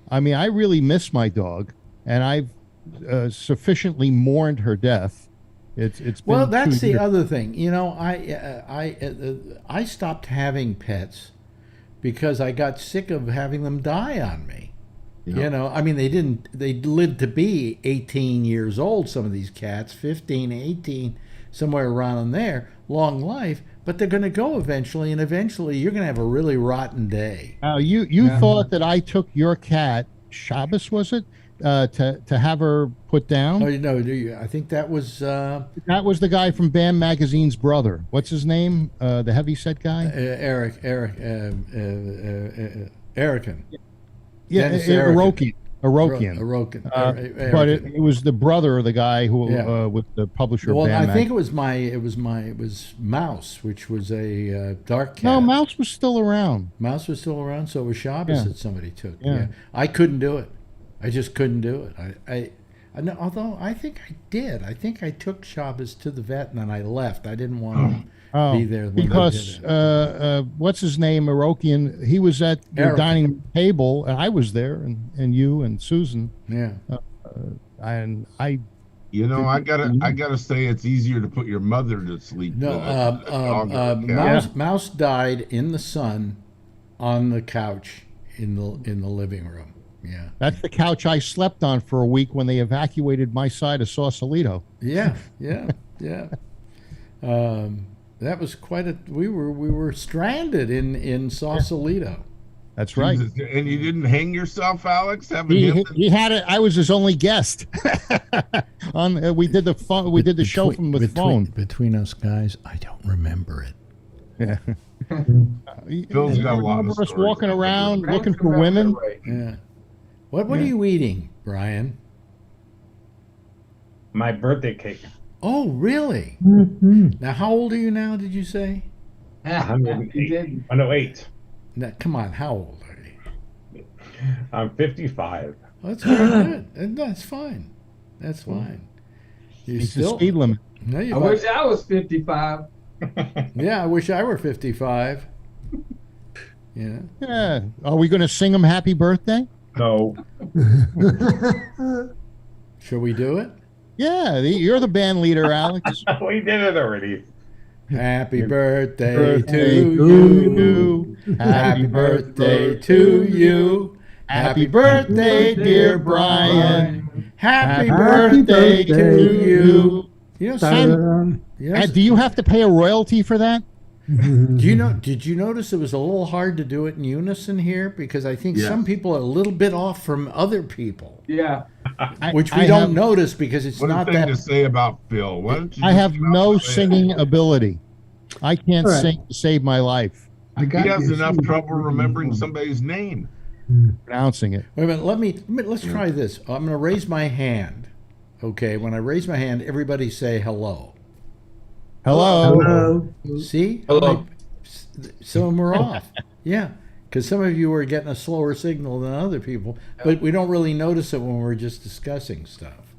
I mean, I really miss my dog, and I've sufficiently mourned her death. It's been well. That's 2 the years. other thing. I stopped having pets because I got sick of having them die on me. I mean, they lived to be 18 years old, some of these cats, 15, 18, somewhere around in there, long life, but they're going to go eventually, and eventually you're going to have a really rotten day. Now, you thought that I took your cat, Shabbos, was it, to have her put down? Oh, I think that was... That was the guy from Bam Magazine's brother. What's his name? The heavyset guy? Erican. Yeah, Arokian. But it was the brother of the guy who with the publisher. Well, Bam I think it was Mouse, which was a dark cat. No, Mouse was still around. Mouse was still around, so it was Shabbos Yeah. that somebody took. Yeah. I couldn't do it. I just couldn't do it. I know, although I think I did. I think I took Shabbos to the vet and then I left. I didn't want to be there when because they did it. what's his name, Arokian? He was at the Eric. dining table, and I was there, and you and Susan. Yeah. And I. I gotta say it's easier to put your mother to sleep. No, than a dog or a cat. Mouse died in the sun on the couch in the living room. Yeah. That's the couch I slept on for a week when they evacuated my side of Sausalito. Yeah. That was quite a. We were stranded in Sausalito. That's right. And you didn't hang yourself, Alex? He had it. I was his only guest. We did the phone. We did the show from the phone. Between us guys, I don't remember it. Yeah. Phil's got a lot of us stories. walking around looking for women. Yeah. What are you eating, Brian? My birthday cake. Oh, really? Mm-hmm. Now, how old are you now? Did you say? 108. 108. Now, come on, how old are you? I'm 55. Oh, that's very good. That's fine. That's fine. It's the speed limit. No, I wish I was 55. Yeah, I wish I were 55. Yeah. Yeah. Are we going to sing him happy birthday? No. Shall we do it? Yeah, you're the band leader, Alex. We did it already. Happy birthday to you. Happy birthday to you. Happy birthday, dear Brian. Happy birthday to you. Do you have to pay a royalty for that? Did you notice it was a little hard to do it in unison here? Because I think some people are a little bit off from other people. Yeah. Which we don't notice because it's not that. What to say about Phil? I have no singing ability. I can't sing to save my life. He has enough trouble remembering somebody's name. Pronouncing it. Wait a minute, let's try this. I'm going to raise my hand. Okay, when I raise my hand, everybody say hello. Hello. Hello. See? Hello. Some of them are off. Yeah, because some of you are getting a slower signal than other people, but we don't really notice it when we're just discussing stuff.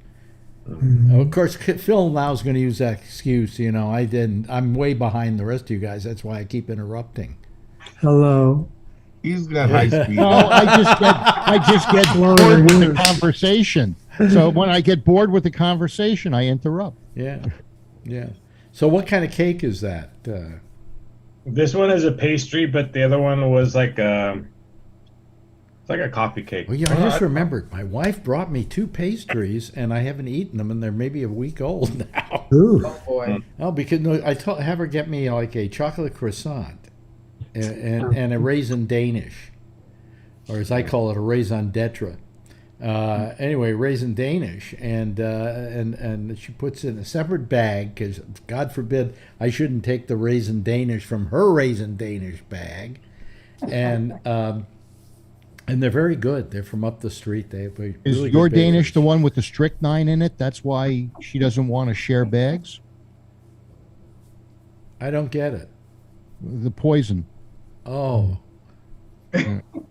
Of course, Phil now is going to use that excuse. You know, I didn't. I'm way behind the rest of you guys. That's why I keep interrupting. Hello. He's got high speed. No, I just get bored with the conversation. So when I get bored with the conversation, I interrupt. Yeah, yeah. So what kind of cake is that? This one is a pastry, but the other one was like it's like a coffee cake. Well, yeah, I just remembered my wife brought me 2 pastries, and I haven't eaten them, and they're maybe a week old now. Ooh. Oh boy. Oh, because no, have her get me like a chocolate croissant and a raisin Danish, or as I call it, a raison d'etre. Anyway, raisin Danish, and she puts it in a separate bag because God forbid I shouldn't take the raisin Danish from her raisin Danish bag, and they're very good. They're from up the street. They have really Is good your bakers. Danish the one with the strychnine in it? That's why she doesn't want to share bags? I don't get it. The poison. Oh,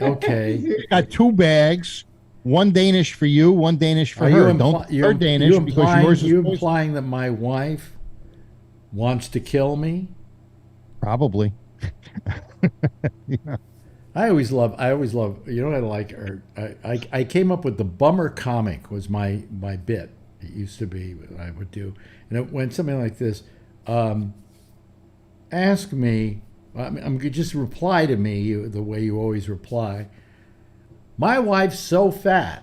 okay. You got 2 bags. One Danish for you, one Danish for Are her. you Don't impli- her Danish because yours is you poison. implying that my wife wants to kill me? Probably. I always love. You know what I like? I came up with the bummer comic was my bit. It used to be what I would do, and it went something like this: ask me. I'm just reply to me the way you always reply. My wife's so fat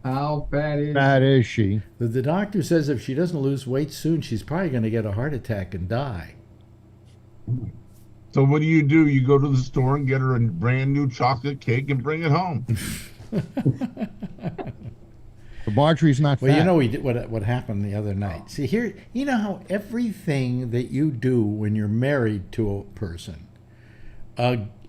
How fat is That is she. that the doctor says if she doesn't lose weight soon, she's probably going to get a heart attack and die. So what do? You go to the store and get her a brand new chocolate cake and bring it home. The Marjorie's not fat. Well, you know what happened the other night. See here, you know how everything that you do when you're married to a person,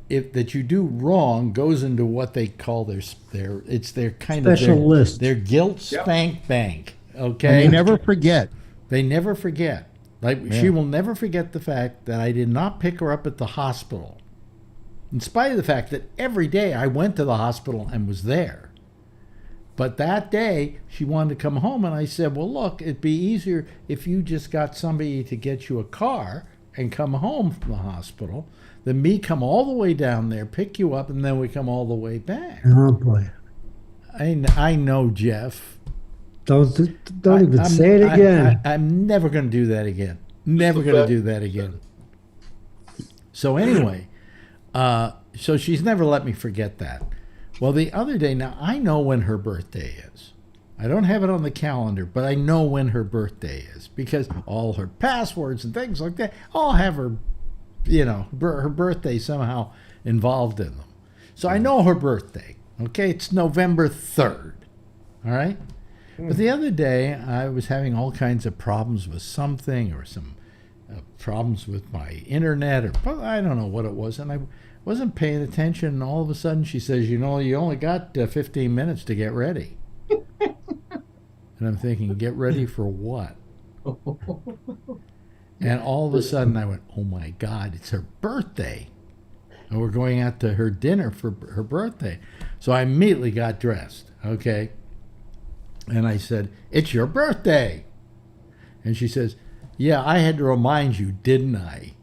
if that you do wrong goes into what they call their kind of Special list. their guilt spank bank. Okay, And they never forget. They never forget. Like she will never forget the fact that I did not pick her up at the hospital, in spite of the fact that every day I went to the hospital and was there. But that day she wanted to come home, and I said, "Well, look, it'd be easier if you just got somebody to get you a car and come home from the hospital than me come all the way down there, pick you up, and then we come all the way back." Oh boy. I know, Jeff. Don't even say it again. I'm never going to do that again. Never going to do that again. So anyway, so she's never let me forget that. Well, the other day, now I know when her birthday is. I don't have it on the calendar, but I know when her birthday is because all her passwords and things like that all have her, her birthday somehow involved in them. So I know her birthday. Okay, it's November 3rd. All right? But the other day, I was having all kinds of problems with something or some problems with my internet or I don't know what it was. And I wasn't paying attention. And all of a sudden, she says, you only got 15 minutes to get ready. And I'm thinking, get ready for what? And all of a sudden, I went, oh, my God, it's her birthday. And we're going out to her dinner for her birthday. So I immediately got dressed, okay? And I said, it's your birthday. And she says, yeah, I had to remind you, didn't I?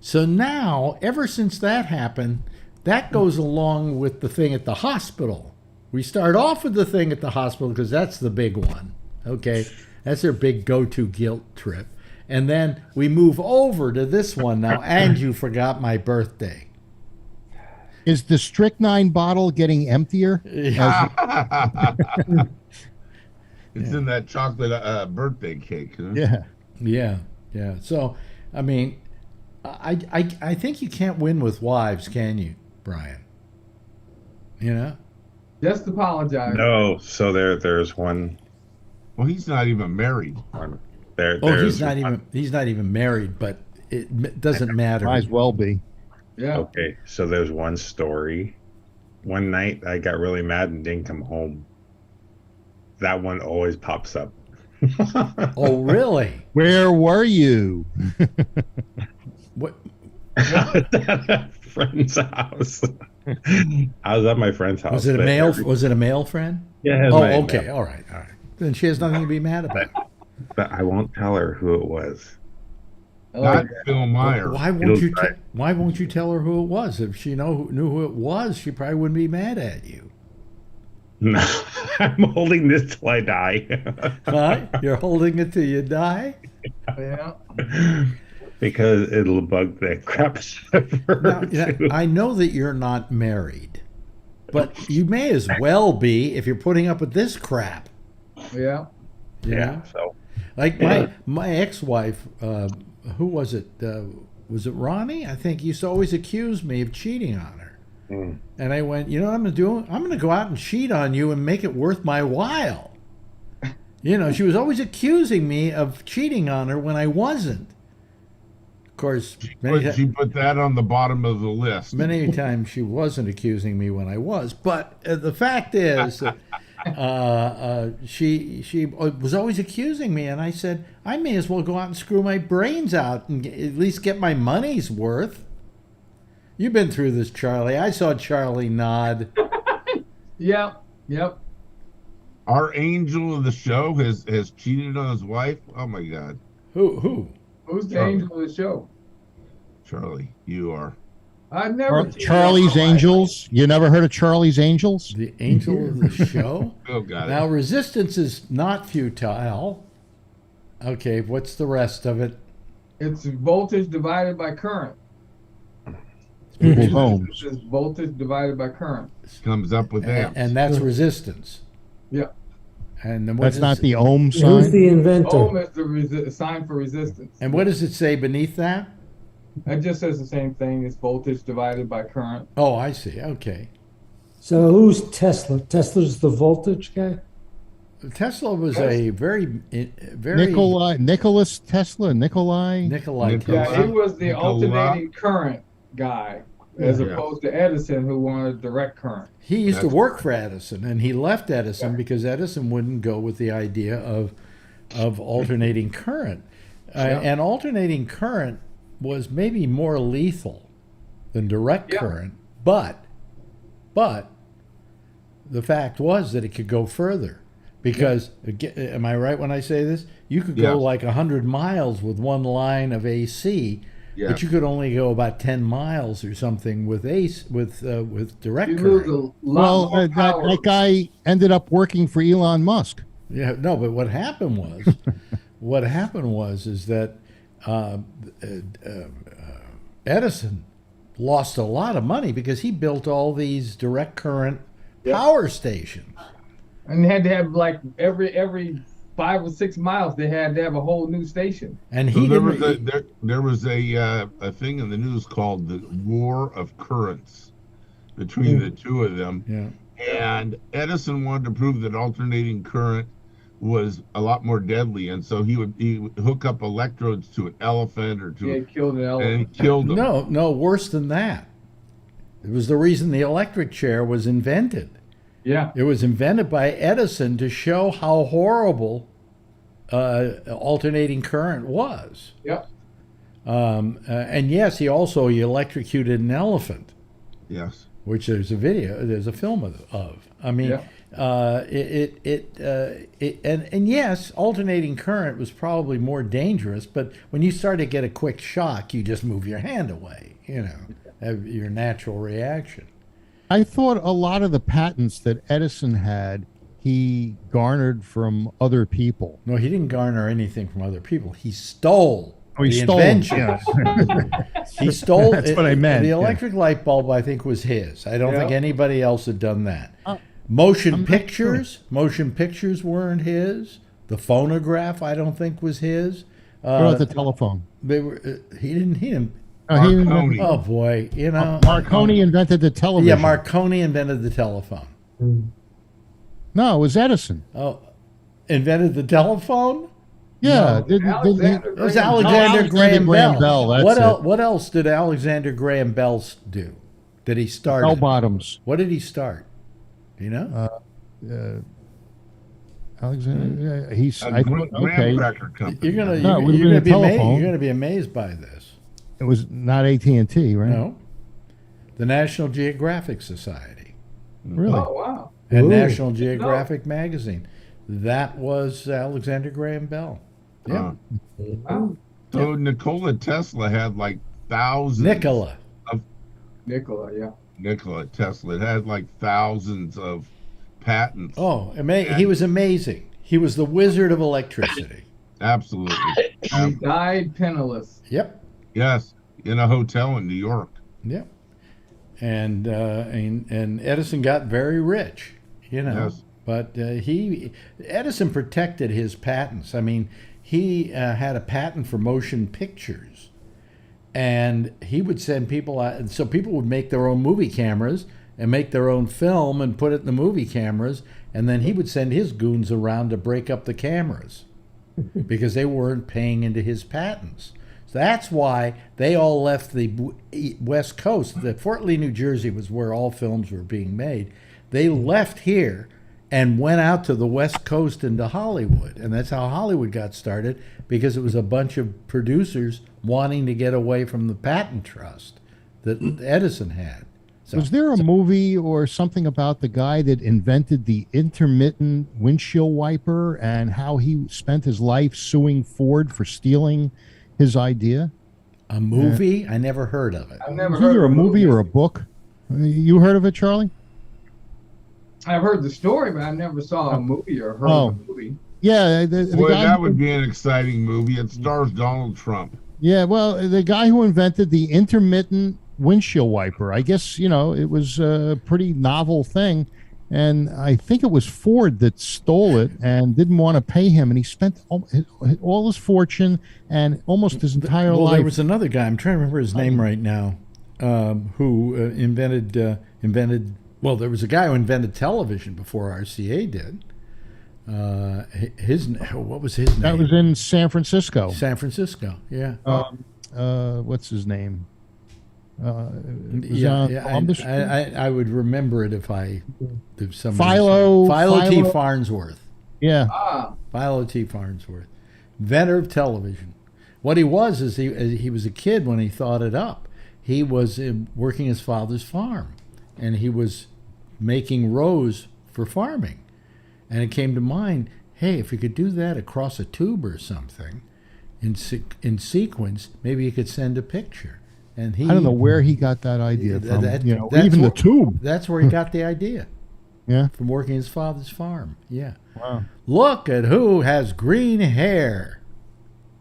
So now, ever since that happened, that goes along with the thing at the hospital. We start off with the thing at the hospital because that's the big one, okay? That's their big go-to guilt trip. And then we move over to this one now, and you forgot my birthday. Is the strychnine bottle getting emptier? It's in that chocolate birthday cake. Huh? Yeah. Yeah. So, I mean, I think you can't win with wives, can you, Brian? Just apologize. No, so there's one. Well, he's not even married. He's not even married, but it doesn't matter. Might as well be. Yeah. Okay, so there's one story. One night I got really mad and didn't come home. That one always pops up. Oh, really? Where were you? What? At a friend's house. I was at my friend's house. Was it a but male? every- Was it a male friend? Yeah. it was Oh, my okay. email. All right. All right. Then she has nothing to be mad about. But I won't tell her who it was. Not Phil Meyer. Why won't It'll you? try. Why won't you tell her who it was? If she knew who it was, she probably wouldn't be mad at you. No, I'm holding this till I die. Huh? You're holding it till you die. Yeah. Because it'll bug the crap out of her. Now, too. I know that you're not married, but you may as well be if you're putting up with this crap. Yeah. you Yeah. know? So Like my ex-wife, who was it? Was it Ronnie? I think used to always accuse me of cheating on her. And I went, you know what I'm going to do? I'm going to go out and cheat on you and make it worth my while. You know, she was always accusing me of cheating on her when I wasn't. Of course, She put that on the bottom of the list. many times she wasn't accusing me when I was. But the fact is that she was always accusing me, and I said, I may as well go out and screw my brains out and at least get my money's worth. You've been through this, Charlie. I saw Charlie nod. Yep. Yep. Our angel of the show has cheated on his wife. Oh my God, Who? Who's the Charlie. angel of the show? Charlie, you are. I never. cheated on Charlie's my wife. Angels. You never heard of Charlie's Angels? The angel of the show? Oh God. Now, resistance is not futile. Okay, what's the rest of it? It's voltage divided by current. People's homes. It's voltage divided by current. Comes up with that. And that's resistance. Yeah. And then what That's does not it- the ohm Who's sign. the inventor? Ohm is the sign for resistance. And what does it say beneath that? It just says the same thing. It's voltage divided by current. Oh, I see. Okay. So who's Tesla? Tesla's the voltage guy? Tesla was a very Nicholas Tesla. Nikolai. Nikolai Nikolai. Tesla. Yeah, he was the Nikola. alternating current guy, as Yeah. opposed to Edison, who wanted direct current. He used to That's work for Edison, and he left Edison because Edison wouldn't go with the idea of alternating current. And alternating current was maybe more lethal than direct Yeah. current, but the fact was that it could go further. Because, am I right when I say this? You could go Yeah. like 100 miles with one line of AC, Yeah. but you could only go about 10 miles or something with direct You current. lose a lot Well, more power. that guy ended up working for Elon Musk. Yeah, no, but what happened was, is that Edison lost a lot of money because he built all these direct current power stations. And they had to have like every 5 or 6 miles, they had to have a whole new station. And So he there didn't. was a thing in the news called the War of Currents between the two of them. Yeah. And Edison wanted to prove that alternating current was a lot more deadly, and so he would hook up electrodes to an elephant or to He had killed an and elephant. he killed them. No, worse than that. It was the reason the electric chair was invented. Yeah. It was invented by Edison to show how horrible alternating current was. Yep. And yes, he electrocuted an elephant, Yes. which there's a film of. I mean, Yeah. and yes, alternating current was probably more dangerous. But when you start to get a quick shock, you just move your hand away. You know, have your natural reaction. I thought a lot of the patents that Edison had, he garnered from other people. No, he didn't garner anything from other people. He stole. Oh, he the stole. inventions. He stole. That's what I meant, The yeah. electric light bulb, I think, was his. I don't Yeah. think anybody else had done that. Motion I'm not pictures weren't his. The phonograph, I don't think, was his. What about the telephone? They were. He didn't. Oh, he didn't Marconi. Oh boy, you know. Marconi invented the television. Yeah, Marconi invented the telephone. No, it was Edison. Oh, invented the telephone. Yeah, Alexander It was Graham. Alexander Graham Bell. Bell, that's What it. else? What else did Alexander Graham Bell do? Did he start? bell bottoms. What did he start? Do you know? Alexander. He's Graham okay. Cracker Company. You're gonna No, it would've you're been gonna a be amazed. telephone. You're gonna be amazed by this. It was not AT&T, right? No, the National Geographic Society Really? Oh wow. and Ooh. National Geographic magazine. That was Alexander Graham Bell. Yeah, Wow. So Nikola Tesla had like thousands. Nikola. Nikola, yeah. Nikola Tesla had like thousands of patents. Oh, he was amazing. He was the wizard of electricity. Absolutely. He died penniless. Yep. Yes, in a hotel in New York. Yep. And Edison got very rich, you know. Yes. But Edison protected his patents. I mean, he had a patent for motion pictures, and he would send people out. So people would make their own movie cameras and make their own film and put it in the movie cameras, and then he would send his goons around to break up the cameras because they weren't paying into his patents. So that's why they all left the West Coast. The Fort Lee, New Jersey was where all films were being made. They left here and went out to the West Coast into Hollywood. And that's how Hollywood got started, because it was a bunch of producers wanting to get away from the patent trust that Edison had. So, Was there a movie or something about the guy that invented the intermittent windshield wiper and how he spent his life suing Ford for stealing his idea? a movie? I never heard of it. I've never It's heard either of a movie or a book. You heard of it, Charlie? I've heard the story, but I never saw a movie or heard of a movie. Yeah, the Boy, guy that would be an exciting movie. It stars Donald Trump. Yeah, well, the guy who invented the intermittent windshield wiper, I guess, it was a pretty novel thing. And I think it was Ford that stole it and didn't want to pay him. And he spent all his fortune and almost his entire Well, life. there was another guy, I'm trying to remember his name right now, who invented, well, there was a guy who invented television before RCA did. What was his name? That was in San Francisco. San Francisco, yeah. What's his name? Columbus Street? I would remember it if somebody Philo T. Farnsworth. Yeah. Philo T. Farnsworth, inventor of television. What he was is he was a kid when he thought it up. He was working his father's farm, and he was making rows for farming. And it came to mind, hey, if you could do that across a tube or something, in sequence, maybe you could send a picture. And I don't know where he got that idea from. Even the tube. That's where he got the idea. Yeah. From working his father's farm. Yeah. Wow. Look at who has green hair.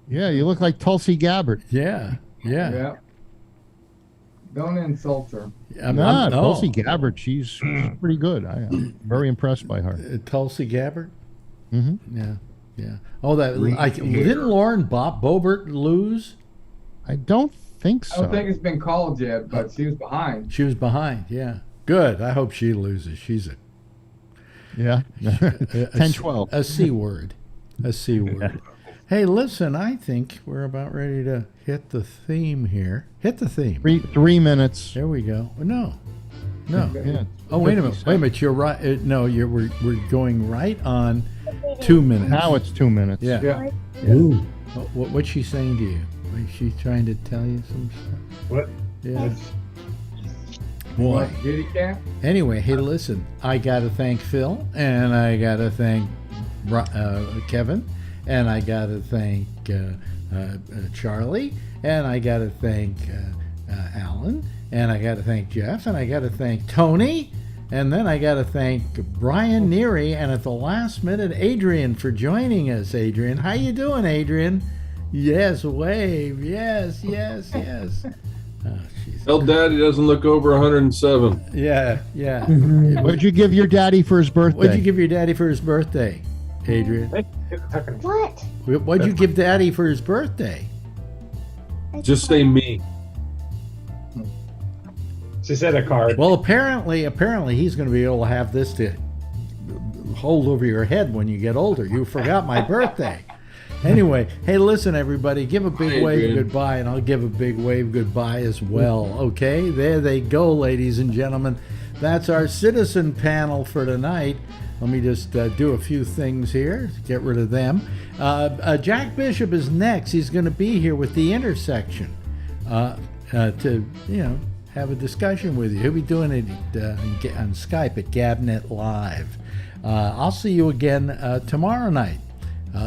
Yeah, you look like Tulsi Gabbard. Yeah. Don't insult her. Tulsi Gabbard, she's pretty good. I'm very impressed by her. Tulsi Gabbard? Mm-hmm. Yeah. Oh, didn't Lauren Boebert lose? I don't think so. I don't think it's been called yet, but she was behind. She was behind, yeah. Good. I hope she loses. She's a... Yeah. 10-12. A C word. A C word. Yeah. Hey, listen, I think we're about ready to hit the theme here. Hit the theme. 3 minutes. There we go. No. Yeah. Oh, wait a minute. You're right. No, we're going right on 2 minutes. Now it's 2 minutes. Yeah. Ooh. What's she saying to you? Is she trying to tell you some stuff? What? Yeah. Boy. Kitty cat? Anyway, hey, listen. I got to thank Phil, and I got to thank Kevin, and I got to thank Charlie, and I got to thank Alan, and I got to thank Jeff, and I got to thank Tony, and then I got to thank Brian Neary, and at the last minute, Adrian, for joining us. Adrian, how you doing, Adrian? Yes, wave. Yes. Tell Daddy doesn't look over 107. Yeah. What'd you give your daddy for his birthday? What'd you give your daddy for his birthday, Adrian? What? What'd you give Daddy for his birthday? Just say me. She said a card. Well, apparently he's going to be able to have this to hold over your head when you get older. You forgot my birthday. Anyway, hey, listen, everybody, give a big wave goodbye, and I'll give a big wave goodbye as well, okay? There they go, ladies and gentlemen. That's our citizen panel for tonight. Let me just do a few things here to get rid of them. Jack Bishop is next. He's going to be here with The Intersection to, have a discussion with you. He'll be doing it on Skype at Gabnet Live. I'll see you again tomorrow night.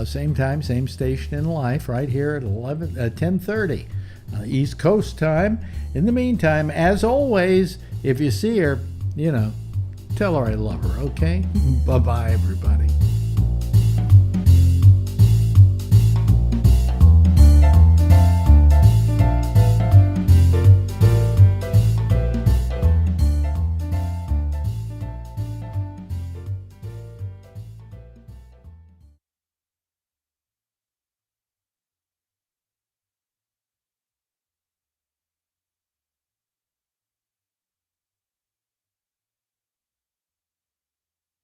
Same time, same station in life, right here at 10:30 East Coast time. In the meantime, as always, if you see her, tell her I love her, okay? Bye-bye, everybody.